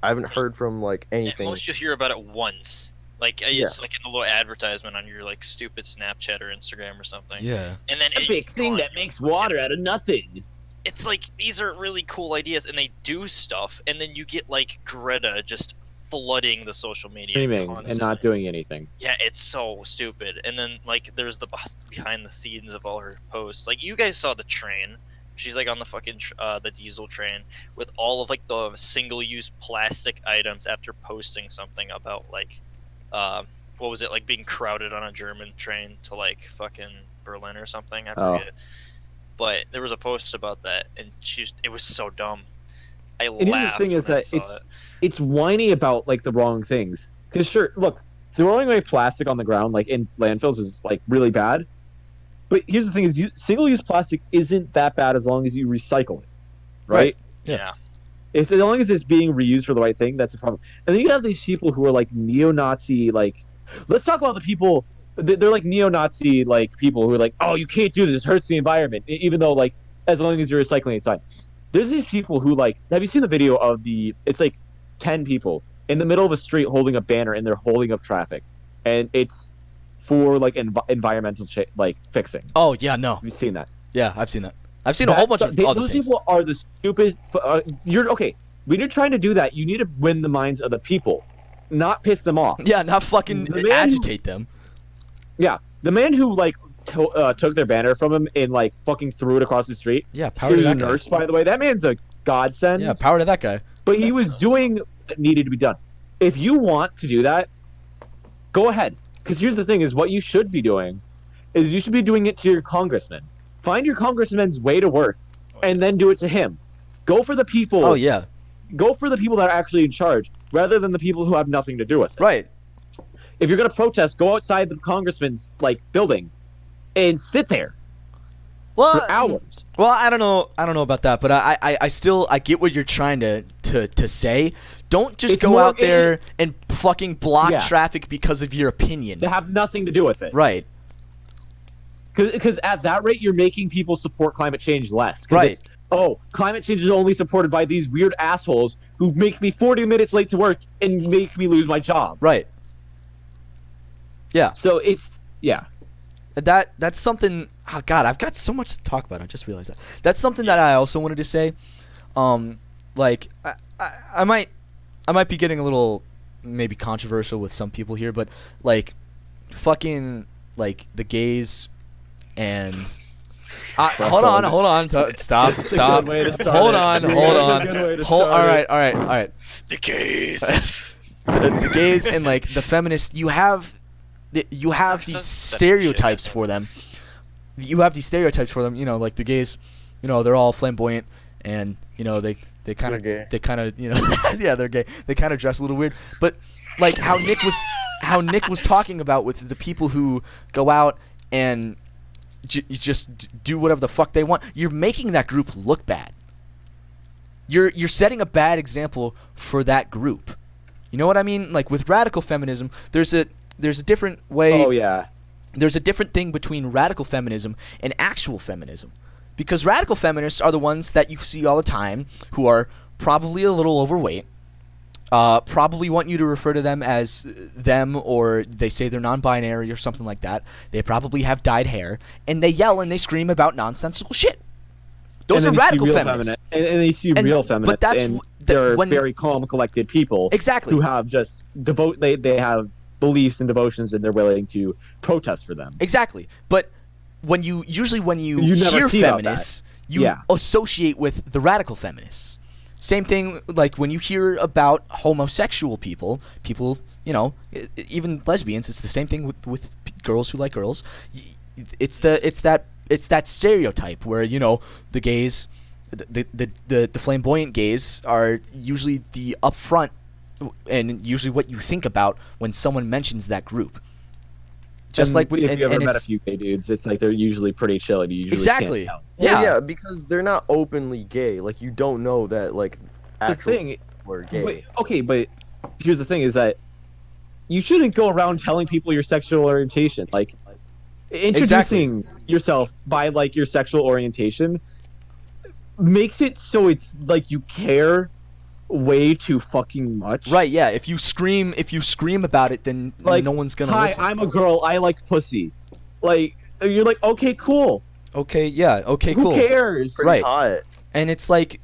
I haven't heard from like At anything. most you hear about it once. Like Yeah. it's like in a little advertisement on your like stupid Snapchat or Instagram or something. Yeah. And then A big thing that makes water out of nothing. It's like these are really cool ideas and they do stuff and then you get like Greta just flooding the social media Screaming and constantly. not doing anything. Yeah, it's so stupid. And then like there's the behind the scenes of all her posts. Like you guys saw the train. She's like on the fucking the diesel train with all of like the single-use plastic items after posting something about like what was it, like being crowded on a German train to like fucking Berlin or something. I Oh. forget. But there was a post about that and it was so dumb. I And here's the laughed thing is when I that saw it. it's whiny about like the wrong things. Because sure, look, throwing away plastic on the ground like in landfills is like really bad. But here's the thing: is single-use plastic isn't that bad as long as you recycle it, right? Yeah. Yeah. As long as it's being reused for the right thing, that's the problem. And then you have these people who are like neo-Nazi, like let's talk about the people. They're like neo-Nazi, like people who are like, oh, you can't do this; it hurts the environment. Even though like as long as you're recycling, it's fine. There's these people who like. Have you seen the video of the? It's like 10 people in the middle of a street holding a banner, and they're holding up traffic, and it's for like environmental like fixing. Oh yeah, no. Have you seen that? Yeah, I've seen that. I've seen a whole bunch of other those things. people are the stupid. You're okay. When you're trying to do that, you need to win the minds of the people, not piss them off. Yeah, not fucking The man who- agitate them. Yeah, the man who like took their banner from him and like fucking threw it across the street. Yeah, He power to was a that guy. nurse, by the way. That man's a godsend. Yeah, power to that guy. But he was doing what needed to be done. If you want to do that, go ahead. Because here's the thing: is what you should be doing is you should be doing it to your congressman. Find your congressman's way to work, and then do it to him. Go for the people. Oh yeah, Go for the people that are actually in charge, rather than the people who have nothing to do with it. right. If you're gonna protest, go outside the congressman's like building, and sit there Well, for hours. Well, I don't know about that, but I still get what you're trying to say. Don't just It's go more- out there and fucking block Yeah. traffic because of your opinion. They have nothing to do with it. Right. Because at that rate, you're making people support climate change less. 'Cause Right. it's, oh, climate change is only supported by these weird assholes who make me 40 minutes late to work and make me lose my job. Right. Yeah. So it's, yeah. That's something. Oh God, I've got so much to talk about. I just realized that. That's something that I also wanted to say. Like I might be getting a little maybe controversial with some people here, but like, fucking like the gays and. Hold on. Stop. That's a good way to start Hold it. on. That's a good way to All start right. The gays. The gays and like the feminists, you have these stereotypes for them. You have these stereotypes for them, like the gays, they're all flamboyant and they kind of They're gay. yeah, they're gay. They kind of dress a little weird, but like how Nick was talking about with the people who go out and just do whatever the fuck they want. You're making that group look bad. You're setting a bad example for that group. You know what I mean? Like with radical feminism, there's a different way. Oh, yeah. There's a different thing between radical feminism and actual feminism. Because radical feminists are the ones that you see all the time who are probably a little overweight, probably want you to refer to them as them, or they say they're non-binary or something like that. They probably have dyed hair, and they yell and they scream about nonsensical shit. Those are radical feminists. And they see real feminists, but that's and they're very calm, collected people. Exactly. Who have just they have beliefs and devotions, and they're willing to protest for them. Exactly. But when you You never hear see about feminists, that. you Yeah. associate with the radical feminists. Same thing, like when you hear about homosexual people, even lesbians. It's the same thing with girls who like girls. It's that stereotype where the gays, the flamboyant gays are usually the upfront, and usually what you think about when someone mentions that group. Just And like if you ever met a few gay dudes, it's like they're usually pretty chill. And you usually exactly. can't tell. Well, Yeah. yeah, because they're not openly gay. Like, you don't know that, like, The actual thing, people are gay. but here's the thing: is that you shouldn't go around telling people your sexual orientation. Like, introducing yourself by like your sexual orientation makes it so it's like you care way too fucking much. Right, yeah. If you scream about it, then Like, no one's gonna hi, listen. I'm a girl. I like pussy. Like, you're like, okay, cool. Okay, yeah, okay, Who cool. cares? Pretty Right. hot. And it's like,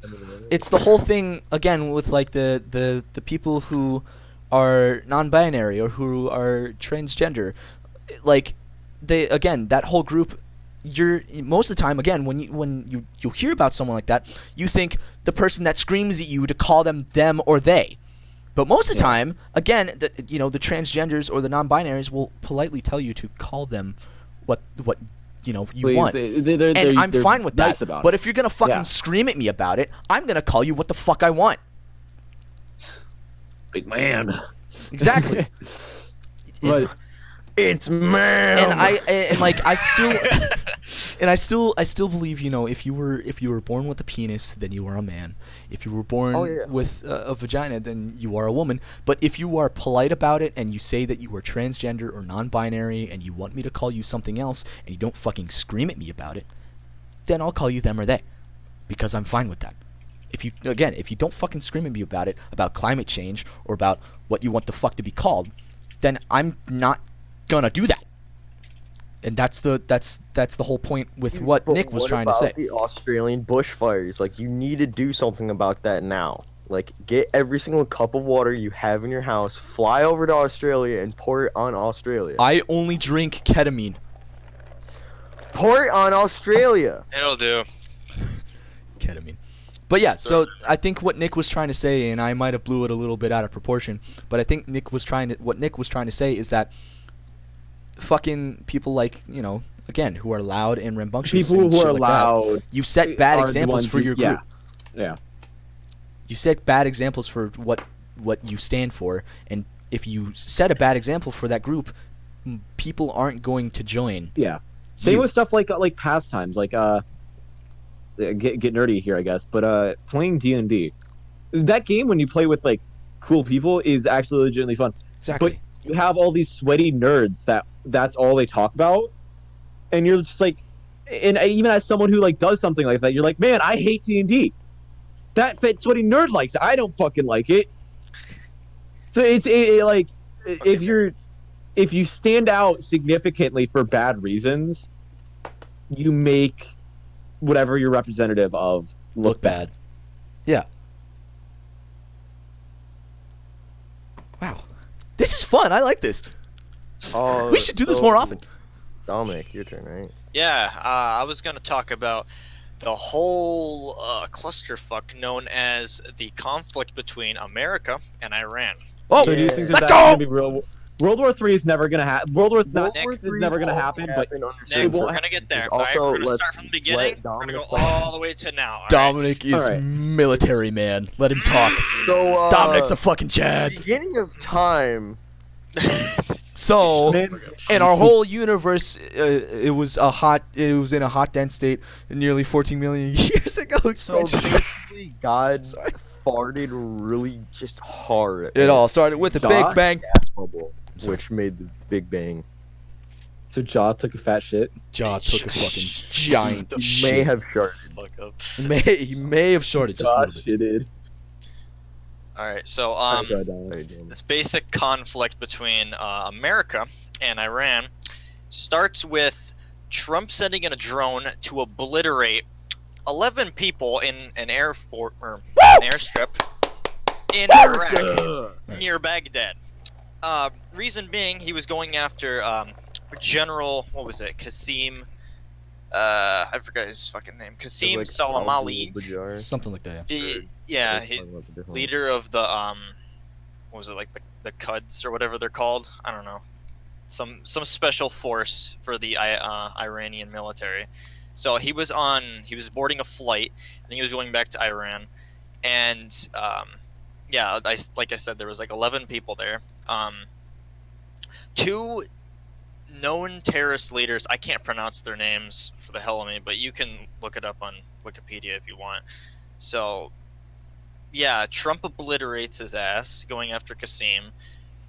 it's the whole thing again with like the people who are non-binary or who are transgender, like that whole group. You're most of the time, again, when you hear about someone like that, you think the person that screams at you to call them or they. But most of the time, again, the transgenders or the non-binaries will politely tell you to call them what you Please, want. And I'm they're fine with nice that. about But it. if you're gonna fucking scream at me about it, I'm gonna call you what the fuck I want. Big man. Exactly. But It's man. I still believe, if you were born with a penis, then you are a man. If you were born with a vagina, then you are a woman. But if you are polite about it and you say that you are transgender or non-binary and you want me to call you something else and you don't fucking scream at me about it, then I'll call you them or they, because I'm fine with that. If you don't fucking scream at me about it, about climate change or about what you want the fuck to be called, then I'm not gonna do that. And that's the whole point with what Nick was trying to say. The Australian bushfires, like, you need to do something about that now. Like, get every single cup of water you have in your house, fly over to Australia, and pour it on Australia. I only drink ketamine. Pour it on Australia. It'll do. Ketamine. But yeah, so I think what Nick was trying to say, and I might have blew it a little bit out of proportion, but I think what Nick was trying to say is that fucking people like, again, who are loud and rambunctious people and who shit are like loud, that, you set bad are the examples ones for your who- group. Yeah. You set bad examples for what you stand for, and if you set a bad example for that group, people aren't going to join. Yeah. Same You. with stuff like pastimes, like get nerdy here, I guess, but playing D&D. That game, when you play with like cool people, is actually legitimately fun. Exactly. But you have all these sweaty nerds that's all they talk about, and you're just like, and even as someone who like does something like that, you're like, man, I hate D&D. That sweaty nerd likes it. I don't fucking like it. So it's like, if you stand out significantly for bad reasons, you make whatever you're representative of look bad. Yeah. Wow. This is fun. I like this. We should do this more often. Dominic, your turn, right? Yeah, I was going to talk about the whole clusterfuck known as the conflict between America and Iran. Oh, So do you think let's that's go! going to be real? World War III is never going to happen. World War War is never going to happen, but Nick, we're going to get there. Alright, Also, we're going to let's start from the beginning. We're going to go Dominic all the way to now. All right? Dominic is Alright. military, man. Let him talk. So, Dominic's a fucking Chad. beginning of time. So, Man, in our whole universe, it was in a hot, dense state nearly 14 million years ago. So basically, God farted really just hard. It all started with a Doc? Big Bang. gas bubble, which made the Big Bang. so Jaw took a fat shit. Jaw took a fucking giant May shit. have sharded. Fuck up. He may have shorted just a Jaw little bit. shitted. Alright, so Oh, God, Dominic. this basic conflict between America and Iran starts with Trump sending in a drone to obliterate 11 people in an airstrip in Iraq near Baghdad. Reason being, he was going after General, what was it, Qasim, I forgot his fucking name, Qasim Like Salamali. Bajar. Something like that. Yeah. Yeah, We're talking about the different leader of the what was it, like the Cuds or whatever they're called? I don't know. Some special force for the Iranian military. So he was boarding a flight and he was going back to Iran, and yeah, like I said, there was like 11 people there. Two known terrorist leaders. I can't pronounce their names for the hell of me, but you can look it up on Wikipedia if you want. So yeah, Trump obliterates his ass going after Qasim.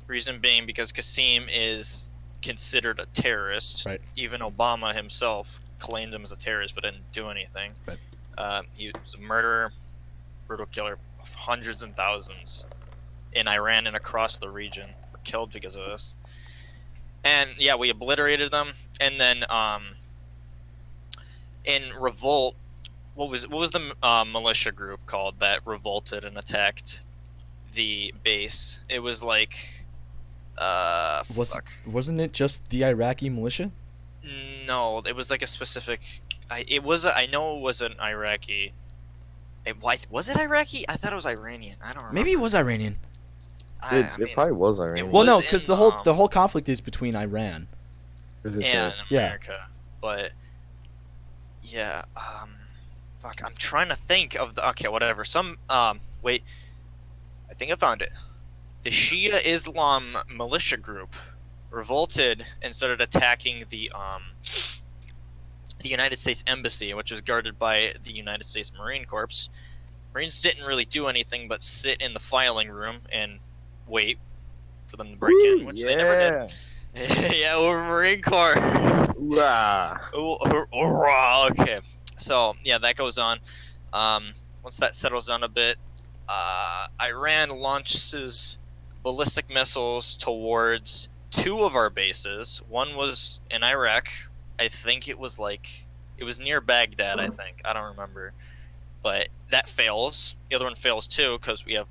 Reason being because Qasim is considered a terrorist. Right. Even Obama himself claimed him as a terrorist, but didn't do anything. Right. He was a murderer, brutal killer of hundreds and thousands in Iran and across the region were killed because of this. And yeah, we obliterated them. And then in revolt, what was the militia group called that revolted and attacked the base? It was like Wasn't it just the Iraqi militia? No, it was like a specific. I know it was an Iraqi. Was it Iraqi? I thought it was Iranian. I don't remember. Maybe it was Iranian. It probably was Iranian. Well, no, was because in, the whole conflict is between Iran. Is it and Yeah. America, but yeah, fuck, I'm trying to think of the. Okay, whatever. Wait, I think I found it. The Shia Islam militia group revolted and started attacking the United States Embassy, which was guarded by the United States Marine Corps. Marines didn't really do anything but sit in the filing room and wait for them to break in, which they never did. Yeah, we're Marine Corps. Okay. So, yeah, that goes on. Once that settles down a bit, Iran launches ballistic missiles towards two of our bases. One was in Iraq. I think it was near Baghdad, I think. I don't remember. But that fails. The other one fails too because we have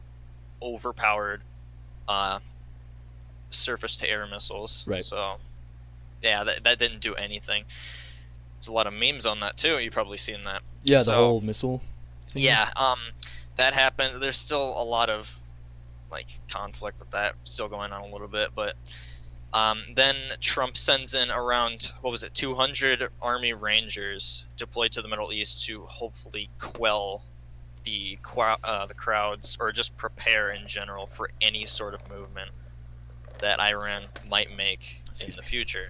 overpowered surface-to-air missiles. Right. So, yeah, that didn't do anything. There's a lot of memes on that too. You've probably seen that. Yeah, the So, whole missile thing. Yeah, that happened. There's still a lot of conflict with that still going on a little bit, but then Trump sends in around 200 Army Rangers deployed to the Middle East to hopefully quell the crowds, or just prepare in general for any sort of movement that Iran might make in the future.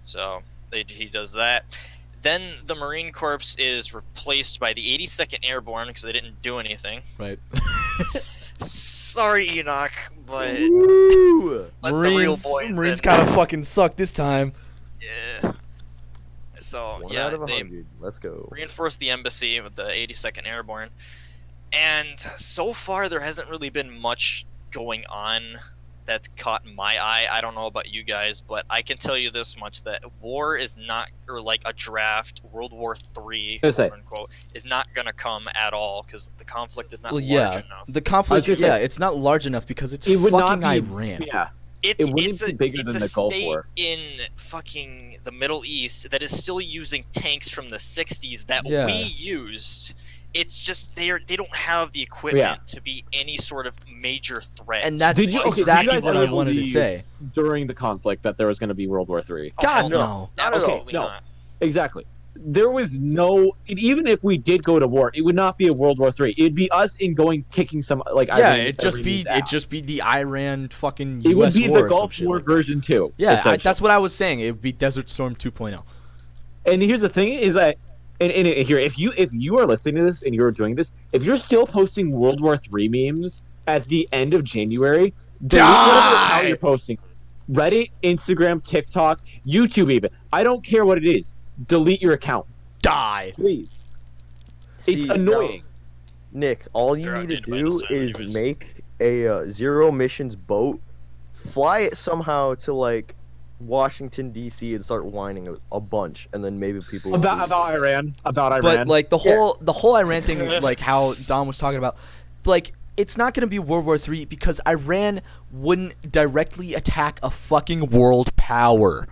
So he does that. Then the Marine Corps is replaced by the 82nd Airborne because they didn't do anything. Right. Sorry, Enoch, but let the real Marines boys in. kind of fucking suck this time. Yeah. So One yeah, out of they 100. Let's go. reinforced the embassy with the 82nd Airborne, and so far there hasn't really been much going on that's caught my eye. I don't know about you guys, but I can tell you this much: that war is not, or like a draft, World War III, quote unquote, is not gonna come at all because the conflict is not large enough. The conflict, it's not large enough because it's fucking Iran. Yeah. It wouldn't be bigger than the Gulf state War. in fucking the Middle East that is still using tanks from the 60s that Yeah. we used. It's just they don't have the equipment to be any sort of major threat. And that's Did you exactly what I ever wanted to believe say. during the conflict that there was going to be World War III? God, no. no. Not at all. Absolutely No. not. Exactly. There was no, even if we did go to war, it would not be a World War III. It'd be us kicking some It'd just be the Iran fucking It would US be war the or some Gulf shit War like that. version 2. Yeah, essentially. that's what I was saying. It would be Desert Storm 2.0. And here's the thing: is that, and here, if you are listening to this and you're doing this, if you're still posting World War III memes at the end of January, delete whatever account you're posting. Reddit, Instagram, TikTok, YouTube, even. I don't care what it is. Delete your account, Die. please. See, It's annoying. Nick, all you They're need to outdated by this do time is anyways. make a zero emissions boat, fly it somehow to Washington D.C. and start whining a bunch, and then maybe people will About Iran. But like the whole Iran thing, like how Don was talking about, like it's not gonna be World War III because Iran wouldn't directly attack a fucking world power.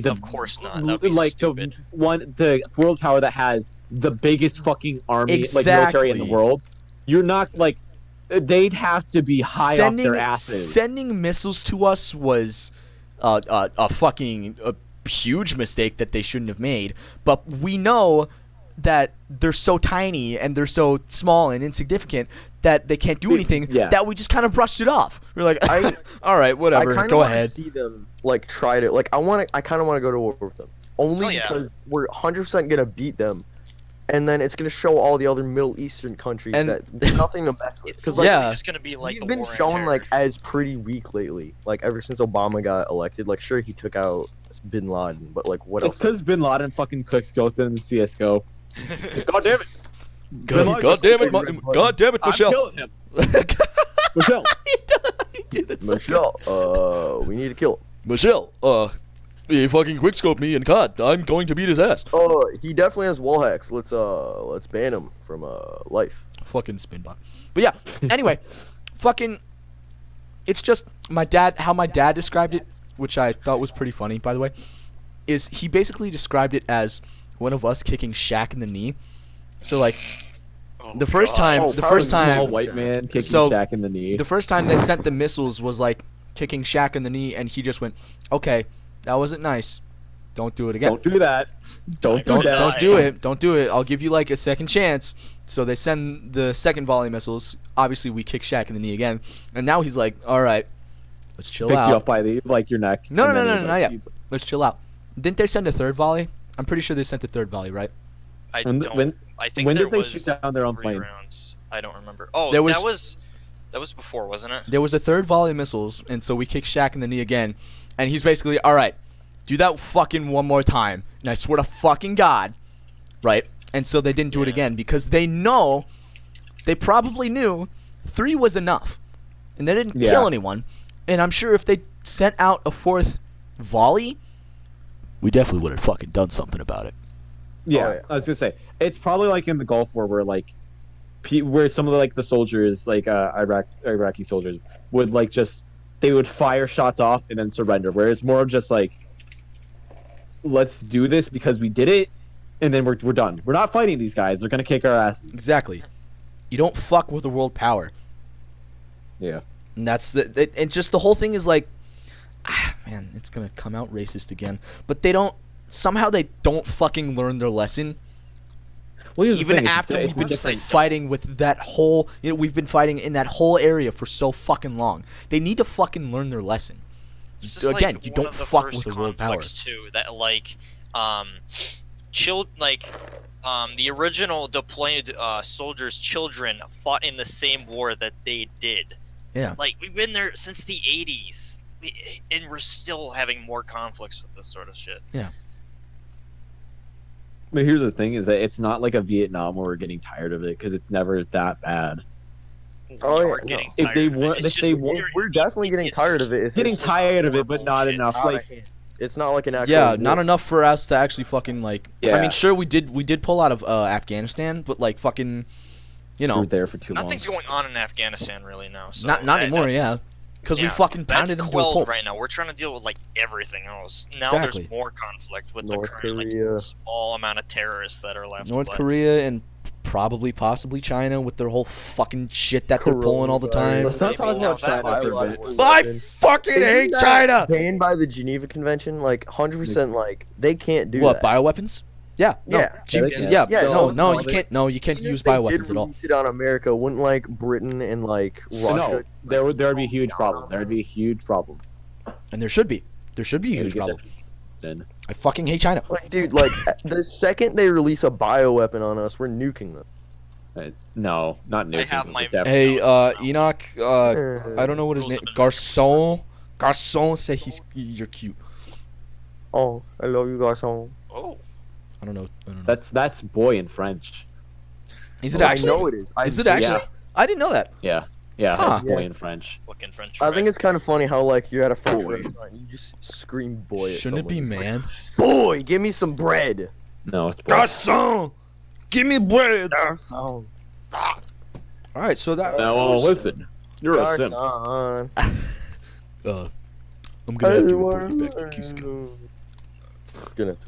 Of course not. That'd be stupid. the world power that has the biggest fucking army, military in the Exactly. world. you're not like they'd have to be high off their asses. Sending missiles to us was a fucking huge mistake that they shouldn't have made. But we know that they're so tiny and they're so small and insignificant that they can't do anything. Yeah. That we just kind of brushed it off. We're like, all right, whatever, go ahead. See them like try to like. I kind of want to go to war with them only because we're 100% gonna beat them. And then it's gonna show all the other Middle Eastern countries And- that there's nothing to mess with. It's Because literally yeah. just gonna be like he's the been war on shown terror. like as pretty weak lately. Like ever since Obama got elected. Like sure he took out Bin Laden, but like what It's else? because Bin Laden fucking clicks Goten in CS:GO. God damn it! God damn it, I'm Michelle. killing him. Michelle. He did it so Michelle, we need to kill him. Michelle, he fucking quickscope me and COD. I'm going to beat his ass. Oh, he definitely has wall hacks. Let's ban him from life. Fucking spinbot. But yeah, anyway, fucking, it's just how my dad described it, which I thought was pretty funny, by the way, is he basically described it as one of us kicking Shaq in the knee. So like, Oh, the first God. time, Oh, the probably first Small time, white man kicking So, Shaq in the knee. the first time they sent the missiles was like kicking Shaq in the knee, and he just went, okay, that wasn't nice. Don't do it again. Don't do that. Don't do that. Don't do it. Don't do it. I'll give you like a second chance. So they send the second volley missiles. Obviously, we kick Shaq in the knee again, and now he's like, "All right, let's chill Picks out. you up by the like your neck. No, and no, then no, he, no, like, not yet. he's- Let's chill out." Didn't they send a third volley? I'm pretty sure they sent the third volley, right? I When- don't. when- I think when there did they was shoot down their own 3 plane? rounds. I don't remember. Oh, There that was before, wasn't it? There was a third volley of missiles, and so we kick Shaq in the knee again, and he's basically, "All right, do that fucking one more time, and I swear to fucking God," right? And so they didn't do it Yeah. again because they probably knew 3 was enough, and they didn't Yeah. kill anyone. And I'm sure if they sent out a 4th volley, we definitely would have fucking done something about it. Yeah, Oh, yeah. I was gonna say it's probably like in the Gulf War where like where some of the like the soldiers like Iraqi soldiers would like just they would fire shots off and then surrender, whereas more of just like let's do this because we did it and then we're done. We're not fighting these guys. They're gonna kick our asses. Exactly. You don't fuck with a world power. Yeah. And that's and just the whole thing is like, man, it's gonna come out racist again. But they don't fucking learn their lesson. Well, here's the Even thing, it's- after it's we've been different. fighting with that whole, we've been fighting in that whole area for so fucking long. They need to fucking learn their lesson. This is, Again, like, you one don't of the fuck first with the world power. conflicts, too, that like the original deployed soldiers' children fought in the same war that they did. Yeah. Like we've been there since the 80s, and we're still having more conflicts with this sort of shit. But here's the thing: is that it's not like a Vietnam where we're getting tired of it because it's never that bad. Oh, We yeah, are no. getting If tired they of it. want- It's if just they weird. We're definitely getting It's tired just of it. It's Getting just tired of it, but not bullshit. enough. out Like of hand. It's not like an actual. Yeah, war. not enough for us to actually fucking like. I Yeah. mean, sure we did pull out of Afghanistan, but like fucking, we were there for too long. Nothing's going on in Afghanistan really now. So not anymore, that's- yeah, because we yeah, fucking that's pounded into a quelled pulp. right now. We're trying to deal with like everything else. Now Exactly. there's more conflict with North the current Korea. like small amount of terrorists that are left. North but Korea and possibly China with their whole fucking shit that they're pulling all the time. Let's not talk Maybe about now that China for a might bit. be- I fucking Isn't hate that China. Banned by the Geneva Convention, like 100%. Like they can't do What, that. bioweapons? Yeah. No. Yeah. G- Yeah, yeah. they can. Yeah, no, no, you can't. No, you can't Even use if they bioweapons did at all. release it on America, wouldn't like Britain and like Russia? No, there would be a huge problem. There would be a huge problem. And there should be. There should be a huge problem. Then I fucking hate China. Like, dude, like the second they release a bioweapon on us, we're nuking them. no, not nuking. have but my- definitely- Hey, Enoch. I don't know what his Rules name. have been Garcon. Garcon said you're cute. Oh, I love you guys. Oh, Oh, I don't know. That's boy in French. Is it I actually? know it is. Is it actually? Yeah. I didn't know that. Yeah, Huh. that's boy in French. fucking French. I think fry. it's kind of funny how like you're at a French Boy. restaurant and you just scream "boy." At Shouldn't it be someone. It's man? like, boy, give me some bread. No, it's boy. Garcon, give me bread. Oh, All right, so that. Now, listen, you're a simp. Garcon. I'm gonna have to report you back to Cusco. Gonna have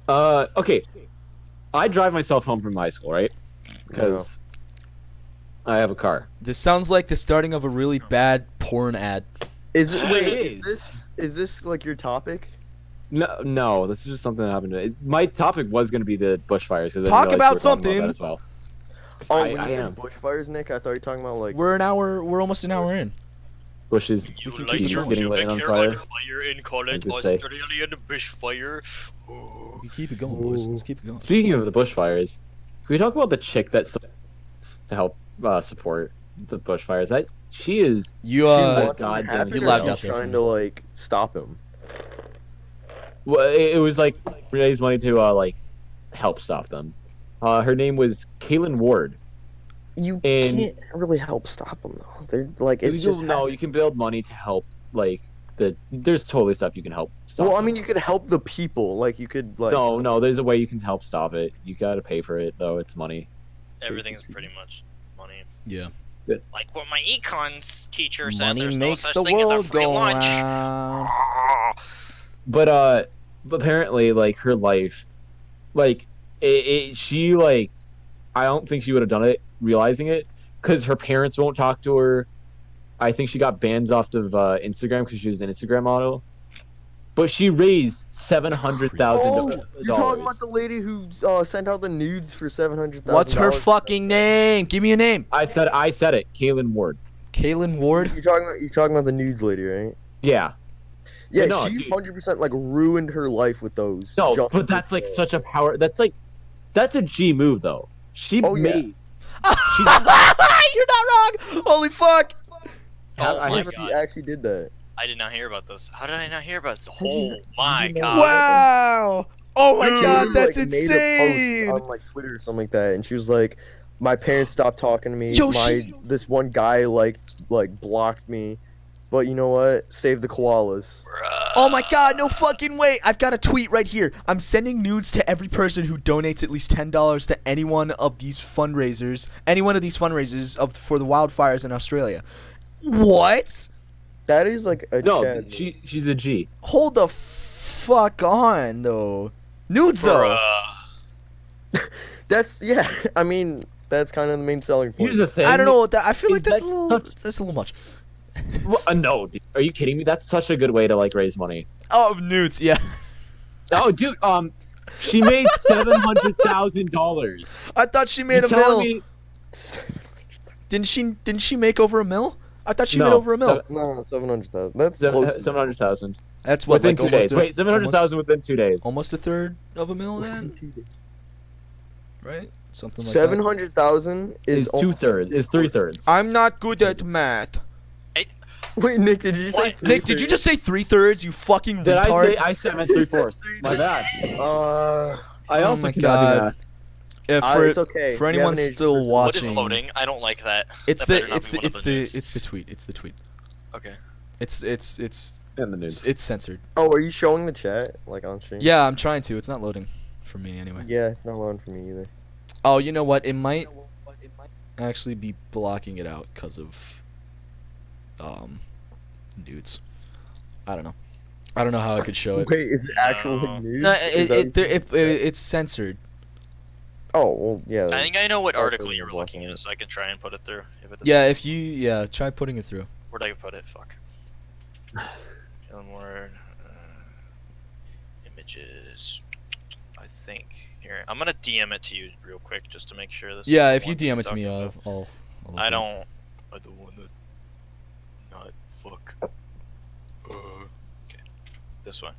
to. Okay. I drive myself home from high school, right? Because I have a car. This sounds like the starting of a really bad porn ad. Is it? Wait, It is this like your topic? No, this is just something that happened. My topic was going to be the bushfires. Because Talk about something. That as well. Oh, I when you said am. bushfires, Nick, I thought you were talking about like. We're almost an hour in. Bushes You can like keep your going. getting lit on pubic hair fire. on fire in college, Just say. Australian bushfire. We keep it going, boys. Let's keep it going. Speaking of the bushfires, can we talk about the chick that to help support the bushfires? That she is. You She uh, wants him to goddamn happen, you or lagged she's out there for trying me. to like stop him. Well, it was like raise money to like help stop them. Her name was Kaylin Ward. You And- can't really help stop them though. They're like it's just No, you can build money to help. Like there's totally stuff you can help stop. Well, I them. mean, you could help the people. Like you could like. No, there's a way you can help stop it. You gotta pay for it though. It's money. Everything's pretty much money. Yeah. Like what my econs teacher said. Money There's makes no such the thing as a world free go lunch. round. But apparently, like her life, like she like, I don't think she would have done it realizing it, because her parents won't talk to her. I think she got bans off of Instagram because she was an Instagram model. But she raised $700,000. You're talking about the lady who sent out the nudes for $700,000. What's her fucking name? Give me a name. I said it. Kaylin Ward. Kaylin Ward. You're talking about the nudes lady, right? Yeah. Yeah, no, she dude. 100% like ruined her life with those. No, junk but that's like videos. such a power. That's a G move though. She Oh, yeah. made. You're not wrong. Holy fuck. Oh I my never- She god! actually did that. I did not hear about this. How did I not hear about this? you Oh not- my did you not- god! Wow. Oh my She god, literally, that's like, made a insane. post on like Twitter or something like that, and she was like, "My parents stopped talking to me. Yo, she- This one guy like blocked me, but you know what? Save the koalas." Oh my god, no fucking way. I've got a tweet right here. I'm sending nudes to every person who donates at least $10 to any one of these fundraisers. Any one of these fundraisers for the wildfires in Australia. What? That is like a No, Chad she's a G. Hold the fuck on, though. Nudes, though. Bruh. That's yeah. I mean, that's kind of the main selling point. Here's the thing. I don't know what that. I feel like that's That's a little much. No, dude, are you kidding me? That's such a good way to like raise money. Oh, nudes, yeah. Oh, dude, she made $700,000. I thought she made a telling mill. me Didn't she make over a mill? I thought she made No, over a mill. No, 700,000. That's close. to- 700,000 That's what, within like 2 almost days. Wait, 700,000 within 2 days. almost a third of a mill then, right? Something like 700,000 is Is 2/3. Is 3/3. that. I'm not good at math. Wait, Nick, did you say? What? Nick, did you just say 3/3? You fucking Did retard. I meant 3/4. My bad. I Oh also my cannot God. do math. It's okay. For You anyone have an age still person. What is watching, loading? I don't like that. it's That better the not it's be the one of it's the the news. it's the tweet. It's the tweet. Okay. It's And the news. it's censored. Oh, are you showing the chat like on stream? Yeah, I'm trying to. It's not loading for me anyway. Yeah, it's not on for me either. Oh, you know what? It might actually be blocking it out because of nudes. I don't know. I don't know how I could show it. Wait, is it actually No. news? No, Is that what you- it's censored. Oh, well, yeah. I think I know what Also article you were blocking looking it. at, so I can try and put it through. If it Yeah, if you try putting it through. Where'd I put it? Fuck. Word. Images. I think here. I'm gonna DM it to you real quick just to make sure this. Yeah, is if the you one DM you're it to me, talking I'll. about. I'll look I at it. don't. I don't want to. Not fuck. Okay. This one.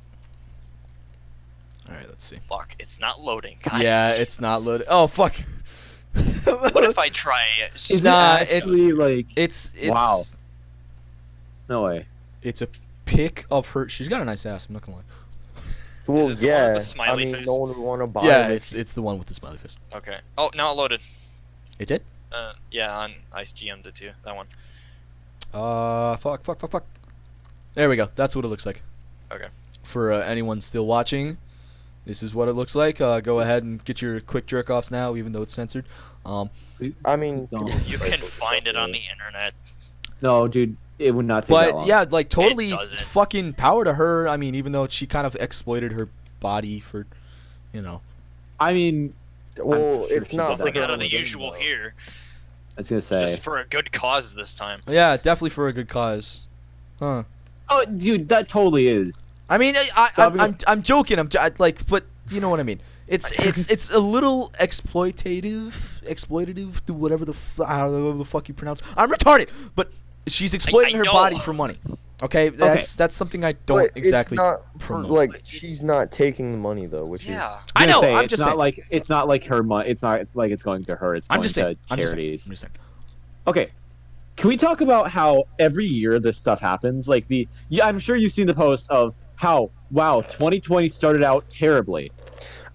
All right, let's see. Fuck. It's not loading. God. Yeah, it's not loaded. Oh fuck. What if I try it? Is Nah, it actually like? it's Wow. No way. It's a pic of her. She's got a nice ass. I'm not gonna lie. Well, Is it the one yeah. with the smiley I mean, face? no one would want to buy Yeah, it. it's the one with the smiley face. Okay. Oh, now it loaded. It did. Yeah, on Ice GM'd it too. That one. Fuck. There we go. That's what it looks like. Okay. For anyone still watching, this is what it looks like. Go ahead and get your quick jerk offs now, even though it's censored. I mean, Don't. You can find it on the internet. No, dude, it would not take that But long. yeah, like totally doesn't. fucking power to her. I mean, even though she kind of exploited her body for, you know. I mean, well, sure it's she not did that. Nothing for out of the her, usual though. here. was gonna say. Just for a good cause this time. Yeah, definitely for a good cause. Huh. Oh, dude, that totally is. I mean, I'm joking. Like, but you know what I mean. It's a little exploitative to whatever I don't know what the fuck you pronounce. I'm retarded, but she's exploiting her know. body for money. Okay, that's something I don't But exactly it's not promote. like she's not taking the money though, which is I know. Say, I'm it's just not saying. like it's not like her money. It's not like it's going to her. It's going I'm just to saying. I'm just saying. charities. I'm just saying. Okay, can we talk about how every year this stuff happens? Like I'm sure you've seen the post of how 2020 started out terribly.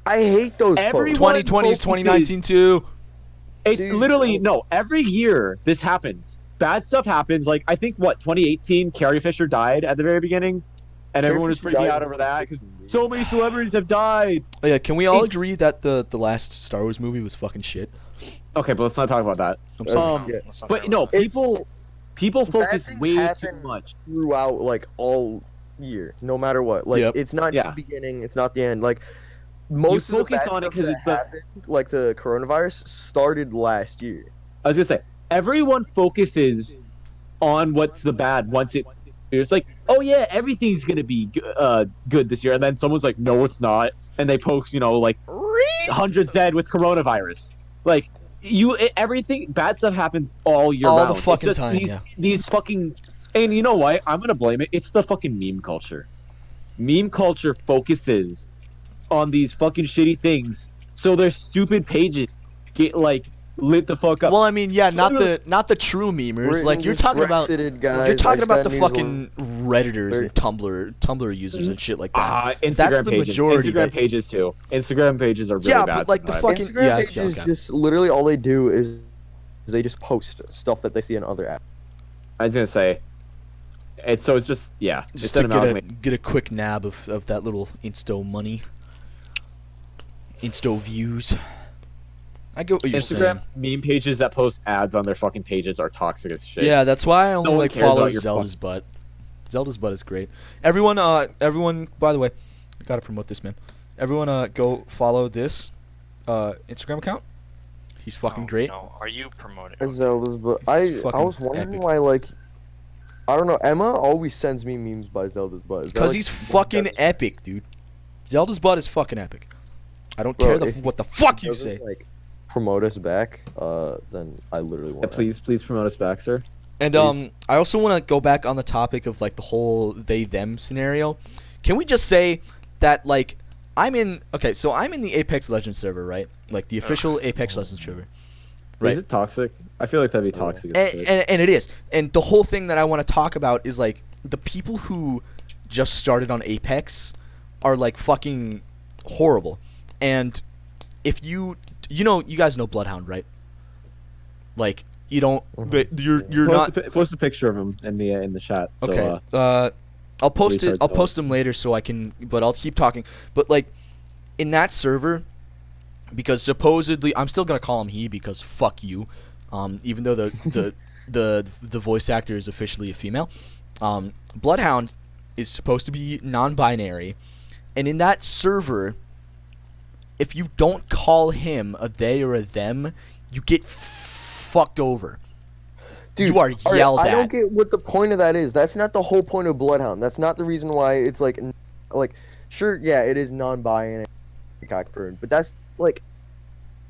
I hate those Everyone- posts. 2020 is 2019 too. It's Dude, literally no. no. Every year this happens. Bad stuff happens. Like I think 2018, Carrie Fisher died at the very beginning, and Carrie everyone was Fisher freaking died out in over that because 2016, so many celebrities have died. Oh, yeah, can we all It's- agree that the last Star Wars movie was fucking shit? Okay, but let's not talk about that. I'm sorry. Yeah. Let's not But talk no, about that. people Bad focus things way too happen much. throughout like all year, no matter what. Like Yep. it's not Yeah. the beginning, it's not the end. Like most of the focus bad on it stuff 'cause that it's the- happened, like the coronavirus, started last year. I was gonna say everyone focuses on what's the bad once it's like, oh yeah, everything's gonna be good this year, and then someone's like, no, it's not, and they post, like hundreds dead with coronavirus. Like everything bad stuff happens all year All round. the It's fucking just time, These, yeah. these fucking, and you know what? I'm gonna blame it. It's the fucking meme culture. Meme culture focuses on these fucking shitty things, so their stupid pages get like lit the fuck up. Well, I mean, yeah, not Literally- the true memers. Britain Like you're just talking about. Brexited, guys. You're I talking just about got the news fucking Redditors and Tumblr users and shit like that. Instagram That's the pages. majority Instagram that- pages too. Instagram pages are really Yeah, bad. but, like, the sometimes. fucking- Instagram yeah, pages okay. just literally all they do is they just post stuff that they see in other apps. I was gonna say, it's just yeah. Just it's to an amalgamation. get a quick nab of that little Insto money. Insto views. I get what you're Instagram saying. meme pages that post ads on their fucking pages are toxic as shit. Yeah, that's why I only No one like cares follow about your Zelda's butt. Zelda's butt is great. Everyone, by the way, I gotta promote this, man. Everyone, go follow this Instagram account. He's fucking Oh, great. No, are you promoting? Zelda's, but It's I fucking was wondering epic. why, like, I don't know. Emma always sends me memes by Zelda's butt. Is that, Because like, he's one fucking that's- epic, dude. Zelda's butt is fucking epic. I don't Bro, care if what the fuck you doesn't, say. Like, promote us back, then I literally Yeah, want. please promote us back, sir. And please. I also want to go back on the topic of like the whole they them scenario. Can we just say that like I'm in the Apex Legends server, right? Like the official Apex Legends server. Right. Is it toxic? I feel like that'd be toxic. as shit. And it is. And the whole thing that I want to talk about is like the people who just started on Apex are like fucking horrible. And if you guys know Bloodhound, right? Like you don't you're not post a picture of him in the chat. So, okay. I'll post it. retards I'll don't. post them later so I can. But I'll keep talking. But like, in that server, because supposedly I'm still gonna call him he because fuck you, even though the voice actor is officially a female. Bloodhound is supposed to be non-binary, and in that server, if you don't call him a they or a them, you get fucked over. Dude, you are all right, yelled I at. don't get what the point of that is. That's not the whole point of Bloodhound. That's not the reason why it's like, sure, yeah, it is non-binary, cockburn, but that's like,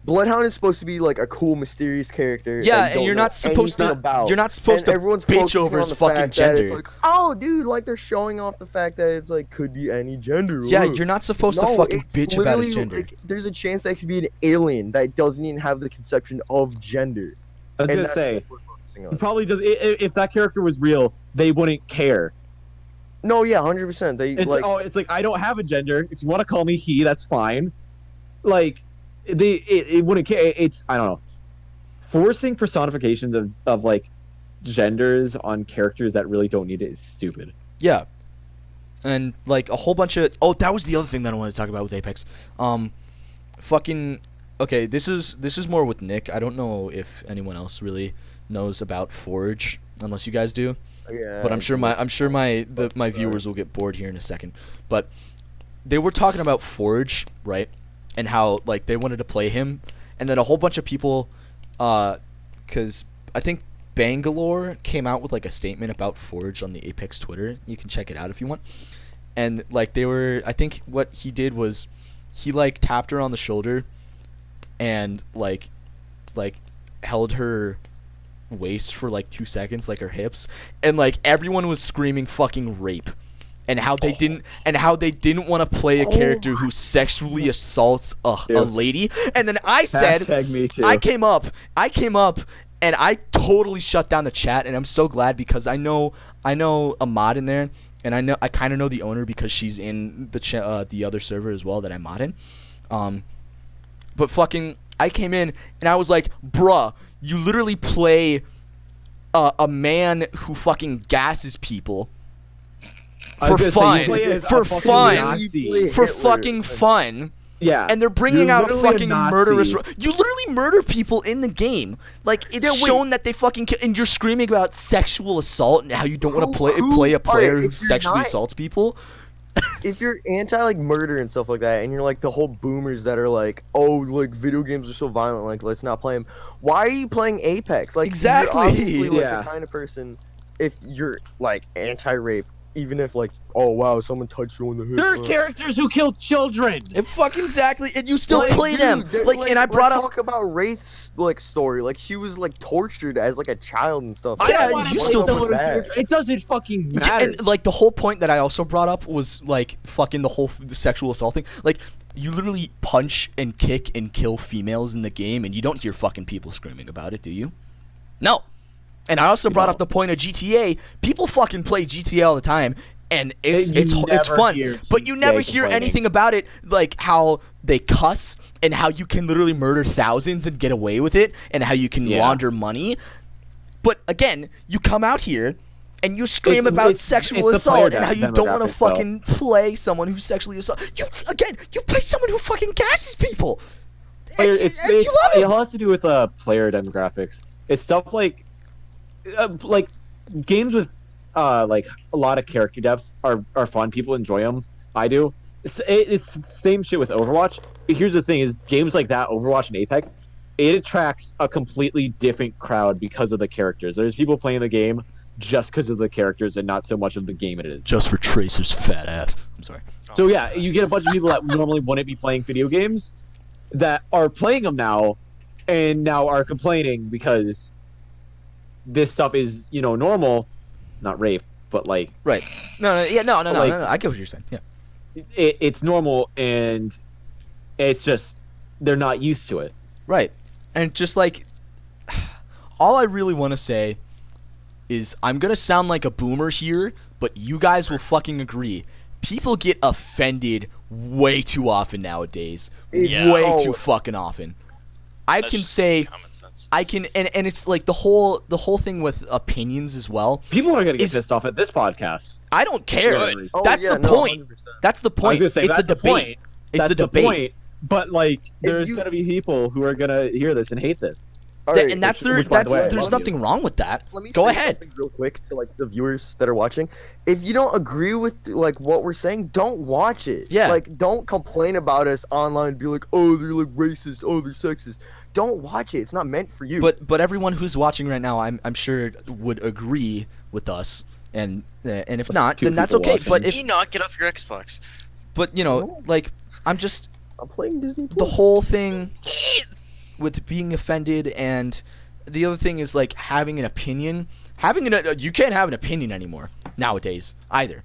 Bloodhound is supposed to be like a cool, mysterious character. Yeah, that you and don't you're know not supposed anything to. about. You're not supposed And to everyone's bitch focusing over on his the fucking fact that gender. It's like, oh, dude, like they're showing off the fact that it's like could be any gender. Yeah, Ugh. you're not supposed to No, fucking it's bitch about his literally, gender. like, there's a chance that could be an alien that doesn't even have the conception of gender. I was And gonna that's say, what we're focusing he on. probably does. If that character was real, they wouldn't care. No, yeah, 100%. They It's like. it's like I don't have a gender. If you want to call me he, that's fine. Like it wouldn't care. It's I don't know. Forcing personifications of like genders on characters that really don't need it is stupid. Yeah, and like a whole bunch of. Oh, that was the other thing that I wanted to talk about with Apex. Fucking. Okay, this is more with Nick. I don't know if anyone else really knows about Forge, unless you guys do. Yeah, But I'm sure my viewers will get bored here in a second. But they were talking about Forge, right? And how like they wanted to play him, and then a whole bunch of people because I think Bangalore came out with like a statement about Forge on the Apex Twitter. You can check it out if you want. And like I think what he did was he like tapped her on the shoulder and like held her waist for like 2 seconds, like her hips, and like everyone was screaming fucking rape. And how they didn't want to play a character who sexually assaults a lady. And then I said, Hashtag me too. I came up, and I totally shut down the chat. And I'm so glad because I know a mod in there, and I kind of know the owner because she's in the other server as well that I mod in. But fucking, I came in and I was like, bruh, you literally play a man who fucking gasses people. For fun. For fucking fun. Yeah. And they're bringing out a fucking murderous... Nazi. You literally murder people in the game. Like, it's shown that they fucking... And you're screaming about sexual assault and how you don't want to play a player who sexually assaults people. If you're anti like murder and stuff like that, and you're like the whole boomers that are like, oh, like video games are so violent, like let's not play them. Why are you playing Apex? Like Exactly. You're obviously like Yeah. the kind of person, if you're like anti-rape, even if like, oh wow, someone touched you on the hip. There are characters who kill children. And fucking exactly. And you still play dude, them. Like, and I brought let's up... talk about Wraith's like story. Like she was like tortured as like a child and stuff. Yeah, I don't wanna you play still- someone who's bad. It doesn't fucking Yeah, matter. and like the whole point that I also brought up was like fucking the whole the sexual assault thing. Like you literally punch and kick and kill females in the game, and you don't hear fucking people screaming about it, do you? No. And I also brought up the point of GTA. People fucking play GTA all the time, and it's never fun, hear but you never GTA hear complaining. anything about it, like how they cuss and how you can literally murder thousands and get away with it, and how you can launder money. But again, you come out here and you scream about sexual it's the player assault and how you don't want to demographics, though. fucking play someone who sexually assaults. You play someone who fucking gasses people. And you love It it. has to do with player demographics. It's stuff like games with like a lot of character depth are fun. People enjoy them. I do. It's the same shit with Overwatch. Here's the thing: is games like that, Overwatch and Apex, it attracts a completely different crowd because of the characters. There's people playing the game just because of the characters and not so much of the game it is. Just for Tracer's fat ass. I'm sorry. So yeah, you get a bunch of people that normally wouldn't be playing video games that are playing them now, and now are complaining because this stuff is, normal, not rape, but like Right. No. Like- I get what you're saying. Yeah. it's normal, and it's just they're not used to it. Right. And just like, all I really want to say is I'm going to sound like a boomer here, but you guys will fucking agree. People get offended way too often nowadays. Yeah. Way too fucking often. I That's can just say, common sense. I can, and it's like the whole thing with opinions as well. People are gonna get Is- pissed off at this podcast. I don't care. Good. Oh, That's yeah, the no, point. 100%. That's the I was point. gonna say It's a that's the debate. point. It's That's a debate. the point. But like, there's you- gonna be people who are gonna hear this and hate this. Alright, And that's which, by the way, I there's love nothing wrong with that. Let me Go say ahead. something real quick to like the viewers that are watching. If you don't agree with like what we're saying, don't watch it. Yeah. Like don't complain about us online and be like, oh, they're like racist, oh, they're sexist. Don't watch it. It's not meant for you. But everyone who's watching right now, I'm sure would agree with us, and if not, two then that's people okay. watching. But if Enoch, get off your Xbox. like I'm just I'm playing Disney the Plus. whole thing with being offended, and the other thing is like having an opinion. You can't have an opinion anymore nowadays either.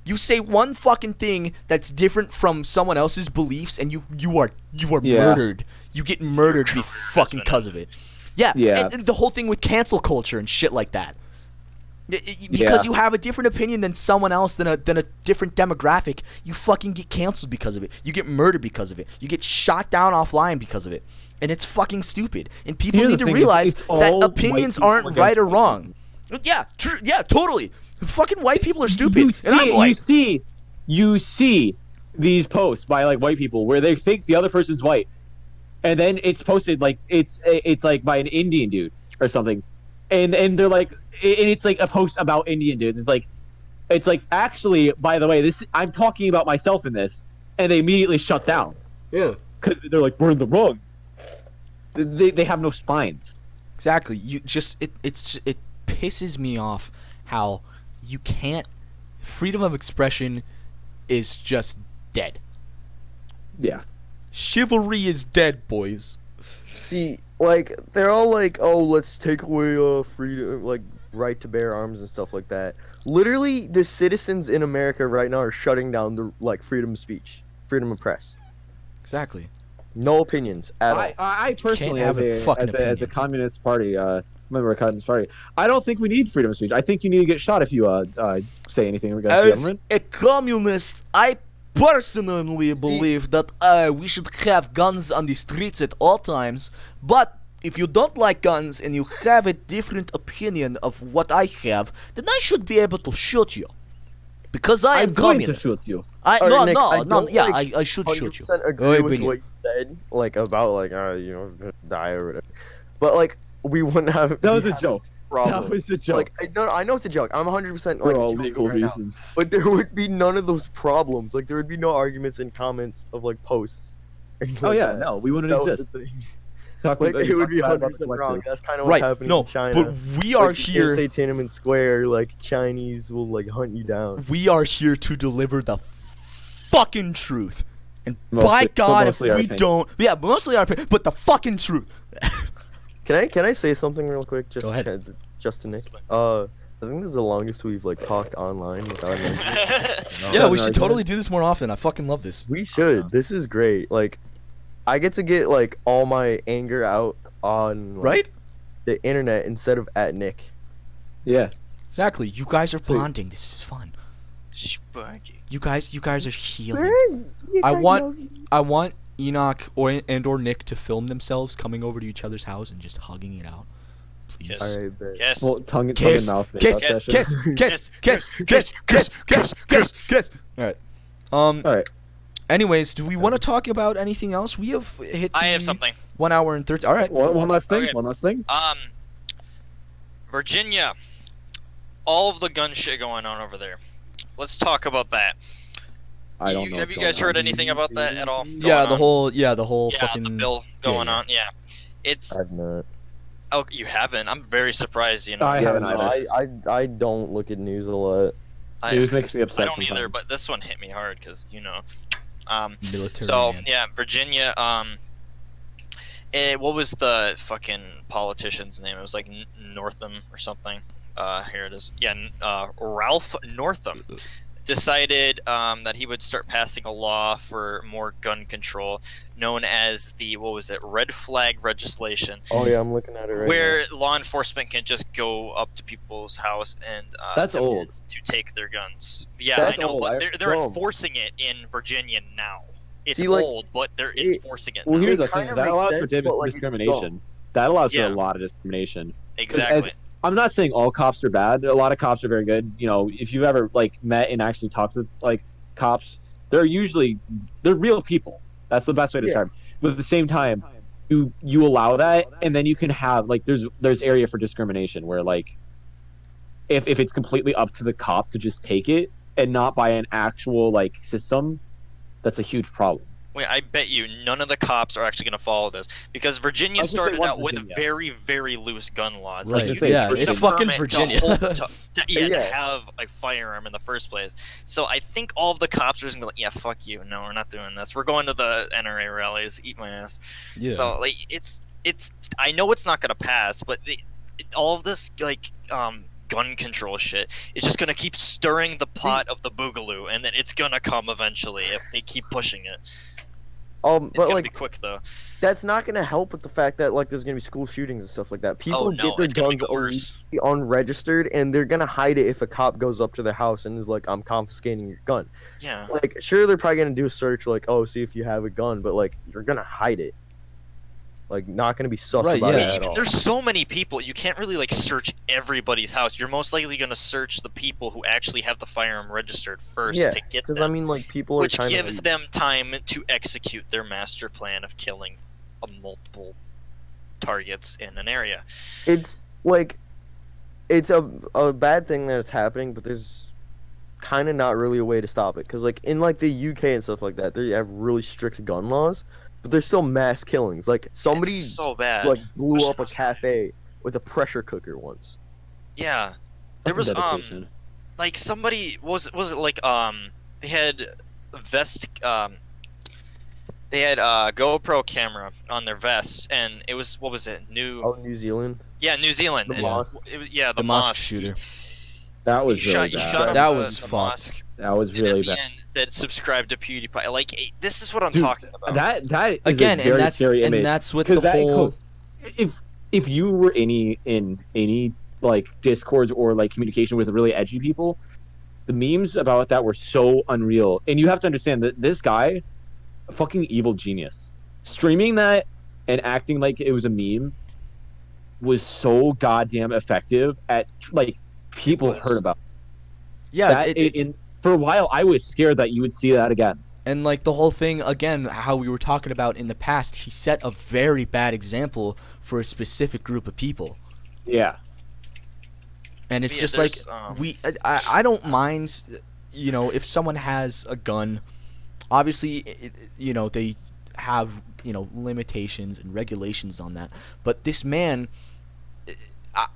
You say one fucking thing that's different from someone else's beliefs, and you are Yeah. murdered. You get murdered fucking because of it. Yeah. Yeah. And the whole thing with cancel culture and shit like that. Because you have a different opinion than someone else, than a different demographic, you fucking get canceled because of it. You get murdered because of it. You get shot down offline because of it. And it's fucking stupid. And people Here's need the to thing, realize it's all that white opinions people aren't against right or white wrong. Yeah, true. Yeah, totally. Fucking white people are stupid. And I'm You white. you see these posts by like white people where they think the other person's white, and then it's posted like it's like by an Indian dude or something, and they're like, and it's like a post about Indian dudes. It's like actually, by the way, this I'm talking about myself in this, and they immediately shut down. Yeah. Because they're like, we're in the wrong. They have no spines. Exactly. You just it pisses me off how you can't. Freedom of expression is just dead. Yeah. Chivalry is dead, boys. See, like they're all like, oh, let's take away freedom, like right to bear arms and stuff like that. Literally, the citizens in America right now are shutting down the like freedom of speech, freedom of press. Exactly. No opinions at all. I personally, have as a fucking as a opinion. communist party, member of a communist party, I don't think we need freedom of speech. I think you need to get shot if you say anything against the As government. a communist, I personally believe that we should have guns on the streets at all times. But if you don't like guns and you have a different opinion of what I have, then I should be able to shoot you. Because I am I'm going to communist. shoot you. Alright, Nick, I don't, Yeah, like, I should shoot you. 100% agree Oi, with Bingy. what you said, like about like die or whatever. But like we wouldn't have. That was we a have joke. problem. That was a joke. Like I know it's a joke. I'm 100% For like all joking legal right now. reasons. But there would be none of those problems. Like there would be no arguments and comments of like posts. or anything Oh like yeah, that. no, we wouldn't That was exist. the thing. Talk Like about- it would be talk about 100% the wrong. collective. That's kind of what's Right, happening no, in China. but we are Like, you here. can't say Tiananmen Square. Like Chinese will like hunt you down. We are here to deliver the fucking truth. And by Mostly- God, if mostly our we opinion. don't, yeah, mostly our opinion, but the fucking truth. Can I say something real quick? Just Go ahead. Just to Nick. I think this is the longest we've like talked online without. Yeah, we no, should go totally ahead. do this more often. I fucking love this. We should. This is great. Like, I get to get like all my anger out on like, Right? the internet instead of at Nick. Yeah. Exactly. You guys are Sweet. bonding. This is fun. Sparky. You guys are healing. I want Enoch or Nick to film themselves coming over to each other's house and just hugging it out. Please. Yes. All right, bet. Yes. Well, tongue and Kiss, mouth. kiss, that session. kiss, kiss, kiss, kiss, kiss, kiss, kiss, kiss. All right. All right. Anyways, do we want to talk about anything else? We have hit. I have the something. 1 hour and 30. All right. One last thing. Okay. One last thing. Virginia. All of the gun shit going on over there. Let's talk about that. I don't know. Have what's you guys going heard on. anything about that at all? Yeah, the Going on? whole Yeah, fucking the bill going yeah. on. Yeah, it's. I've not. Oh, you haven't? I'm very surprised. You know, I Yeah, haven't no, either. I don't look at news a lot. News makes me I upset. don't either, sometimes. but this one hit me hard because military So man. yeah, Virginia. What was the fucking politician's name? It was like Northam or something. Here it is. Yeah, Ralph Northam decided that he would start passing a law for more gun control, known as the red flag legislation, Oh yeah, I'm looking at it right where law enforcement can just go up to people's house and That's demand old. to take their guns. Yeah, That's I know, old. but they're Dumb. enforcing it in Virginia now. It's See, like, old, but they're it- enforcing it Well, now. here's It the thing. kinda That makes allows for sense, but, like, it's discrimination. dumb. That allows Yeah. for a lot of discrimination. Exactly. I'm not saying all cops are bad. A lot of cops are very good. You know, if you've ever like met and actually talked to like cops, they're real people. That's the best way to Yeah. describe it. But at the same time, you allow that, and then you can have like there's area for discrimination where like if it's completely up to the cop to just take it and not by an actual like system, that's a huge problem. Wait, I bet you none of the cops are actually going to follow this because Virginia I was gonna say started one out with Virginia. very, very loose gun laws. Right. you say, need Yeah, a it's permit fucking to Virginia. to Yeah. have a firearm in the first place. So I think all of the cops are just going to be like, yeah, fuck you. No, we're not doing this. We're going to the NRA rallies. Eat my ass. Yeah. So like it's I know it's not going to pass, but all of this like gun control shit is just going to keep stirring the pot of the boogaloo, and then it's going to come eventually if they keep pushing it. It's But gonna like be quick though. that's not gonna help with the fact that like there's gonna be school shootings and stuff like that. People Oh no, get their it's gonna guns make it worse. unregistered, and they're gonna hide it if a cop goes up to their house and is like, "I'm confiscating your gun." Yeah. Like, sure, they're probably gonna do a search, like, "Oh, see if you have a gun," but like, you're gonna hide it. Like, not gonna be sus Right, about yeah. it at all. There's so many people, you can't really like search everybody's house. You're most likely gonna search the people who actually have the firearm registered first Yeah, to get because them, I mean, like, people are which kind gives of them time to execute their master plan of killing multiple targets in an area. it's like it's a bad thing that it's happening, but there's kind of not really a way to stop it because like in like the UK and stuff like that, they have really strict gun laws, but there's still mass killings. Like somebody It's so bad. like blew up a cafe with a pressure cooker once. Yeah, there Fucking was dedication. like somebody was it like they had vest they had a GoPro camera on their vest, and it was, what was it, Oh, New Zealand. New Zealand, The and mosque. the The mosque shooter. That was He really shot bad. up That the, was the fucked. mosque, That was and really at the bad. end said subscribe to PewDiePie. Like, this is what I'm Dude, talking about. That is Again, a very and that's scary image. and that's with 'Cause the that whole. if you were in any like discords or like communication with really edgy people, the memes about that were so unreal. And you have to understand that this guy, a fucking evil genius, streaming that and acting like it was a meme was so goddamn effective at like people was. heard about Yeah, that. In for a while, I was scared that you would see that again. and like the whole thing again, how we were talking about in the past, he set a very bad example for a specific group of people. Yeah. And it's Yeah, just like there's, I don't mind, if someone has a gun. Obviously, they have limitations and regulations on that. But this man,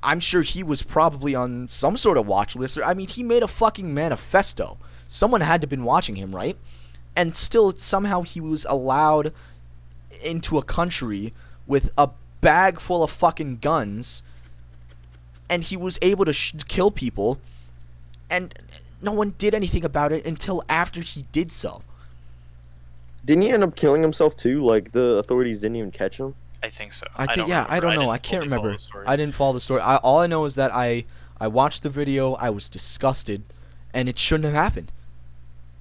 I'm sure he was probably on some sort of watch list. I mean, he made a fucking manifesto. Someone had to have been watching him, right? And still, somehow he was allowed into a country with a bag full of fucking guns, and he was able to kill people, and no one did anything about it until after he did so. Didn't he end up killing himself too? Like the authorities didn't even catch him. I think so. I think, don't I don't know. didn't I can't fully follow remember. the story. I didn't follow the story. All I know is that I watched the video. I was disgusted, and it shouldn't have happened.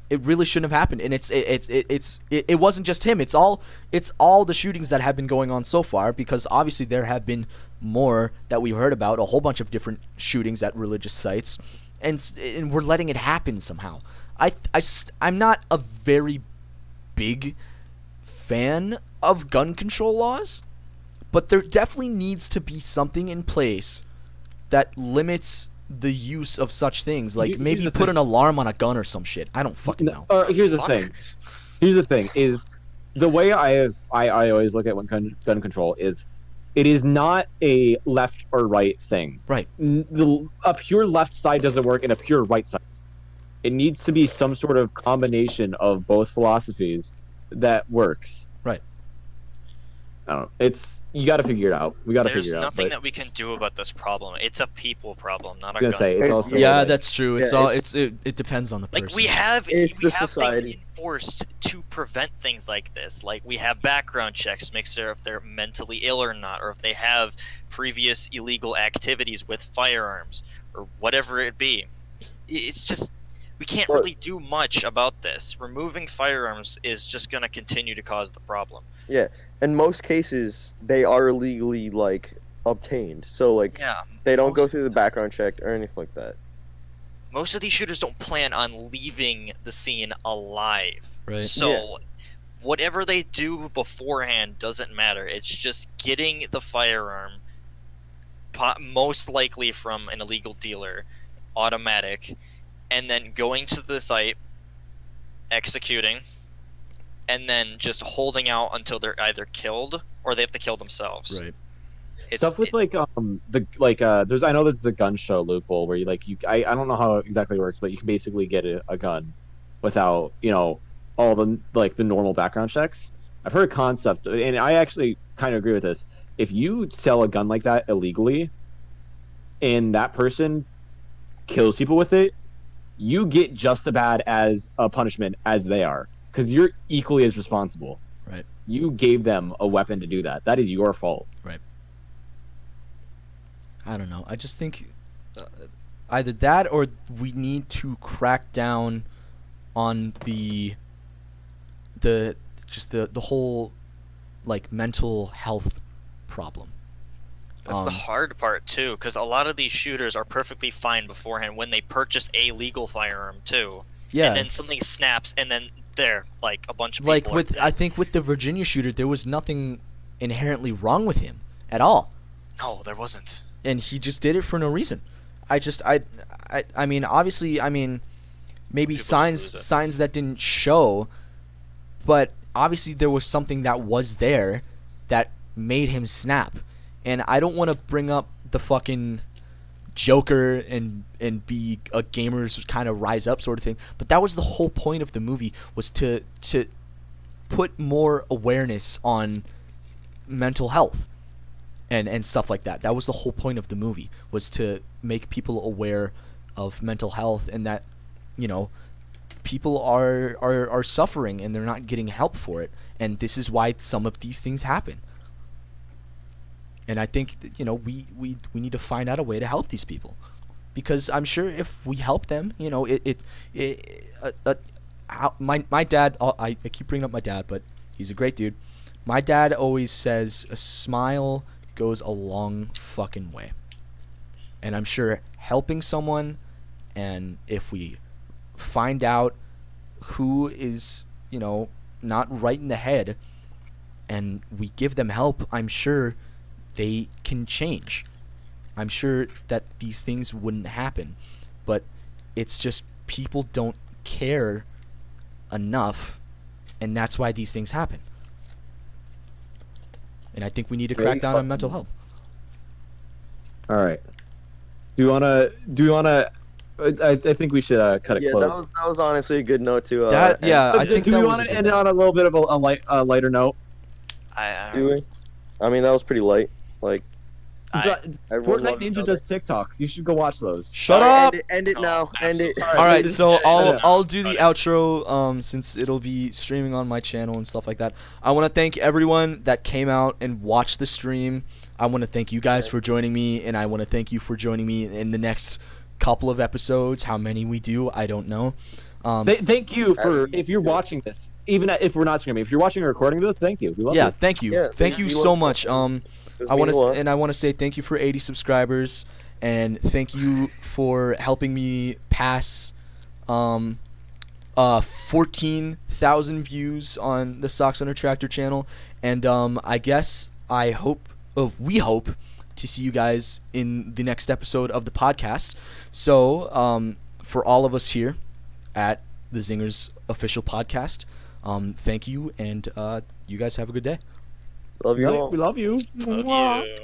It really shouldn't have happened. And it wasn't just him. It's all the shootings that have been going on so far, because obviously there have been more that we've heard about, a whole bunch of different shootings at religious sites, and we're letting it happen somehow. I'm not a very big fan of gun control laws, but there definitely needs to be something in place that limits the use of such things. Like Here's maybe the put thing. an alarm on a gun or some shit. I don't fucking know. Here's the Fuck. thing. Here's the thing is the way I always look at gun control is it is not a left or right thing. Right. A pure left side doesn't work and a pure right side. It needs to be some sort of combination of both philosophies that works. Right. I don't know. You got to figure it out. We got to There's figure it out. nothing But that we can do about this problem. It's a people problem, not a I'm gonna gun. say it's Hey, also Yeah, that's true. It's Yeah, all it depends on the person. Like we have It's the things society. enforced to prevent things like this. Like we have background checks to make sure if they're mentally ill or not, or if they have previous illegal activities with firearms or whatever it be. It's just we can't But- really do much about this. Removing firearms is just going to continue to cause the problem. In most cases, they are legally like obtained, so like Yeah. they don't go most- through the background check or anything like that. Most of these shooters don't plan on leaving the scene alive. Right. So whatever they do beforehand doesn't matter. It's just getting the firearm, most likely from an illegal dealer, automatic, and then going to the site, executing, and then just holding out until they're either killed or they have to kill themselves. Right. stuff with there's I know there's the gun show loophole where I don't know how it exactly works, but you can basically get a gun without all the the normal background checks. I've heard a concept, and I actually kind of agree with this. If you sell a gun like that illegally and that person kills people with it, you get just as bad as a punishment as they are, because you're equally as responsible. Right. You gave them a weapon to do that. That is your fault. I don't know. I just think either that or we need to crack down on the whole like mental health problem. That's the hard part too, because a lot of these shooters are perfectly fine beforehand when they purchase a legal firearm too. Yeah. And then something snaps, and then there, like a bunch of Like people. I think with the Virginia shooter, there was nothing inherently wrong with him at all, No, there wasn't. and he just did it for no reason. I mean, obviously, maybe People signs lose it. signs that didn't show, but obviously there was something that was there that made him snap, And I don't want to bring up the fucking Joker and be a gamer's kind of rise up sort of thing, but that was the whole point of the movie, was to put more awareness on mental health and stuff like that. That was the whole point of the movie, was to make people aware of mental health, and that, you know, people are suffering and they're not getting help for it, and this is why some of these things happen. And I think that, you know, we need to find out a way to help these people, because I'm sure if we help them, you know, my dad, I keep bringing up my dad, but he's a great dude. My dad always says a smile goes a long fucking way. And I'm sure helping someone, and if we find out who is, you know, not right in the head, and we give them help, I'm sure they can change. I'm sure that these things wouldn't happen. But it's just people don't care enough, and that's why these things happen. And I think we need to crack down on mental health. All right. Do you wanna? I think we should cut it Yeah, close. that was honestly a good note to. I think do that we was want a to good end it on a little bit of a lighter note? Do we? I mean, that was pretty light. Like, everyone Fortnite loved each Ninja other. does TikToks. You should go watch those. Shut Alright, up! End it now. End it. All right, so Yeah. I'll do the outro since it'll be streaming on my channel and stuff like that. I want to thank everyone that came out and watched the stream. I want to thank you guys for joining me, and I want to thank you for joining me in the next couple of episodes. How many we do, I don't know. Thank you for, if you're watching this, even if we're not streaming, if you're watching or recording this, thank you. We love Yeah, you. thank you. Yeah, Thank you we so love much. you. This I want means a lot. to say thank you for 80 subscribers, and thank you for helping me pass 14,000 views on the Socks on a Tractor channel, and I guess we hope to see you guys in the next episode of the podcast. So for all of us here at the Zingers official podcast, thank you, and you guys have a good day. Love you all. We love you. Love you.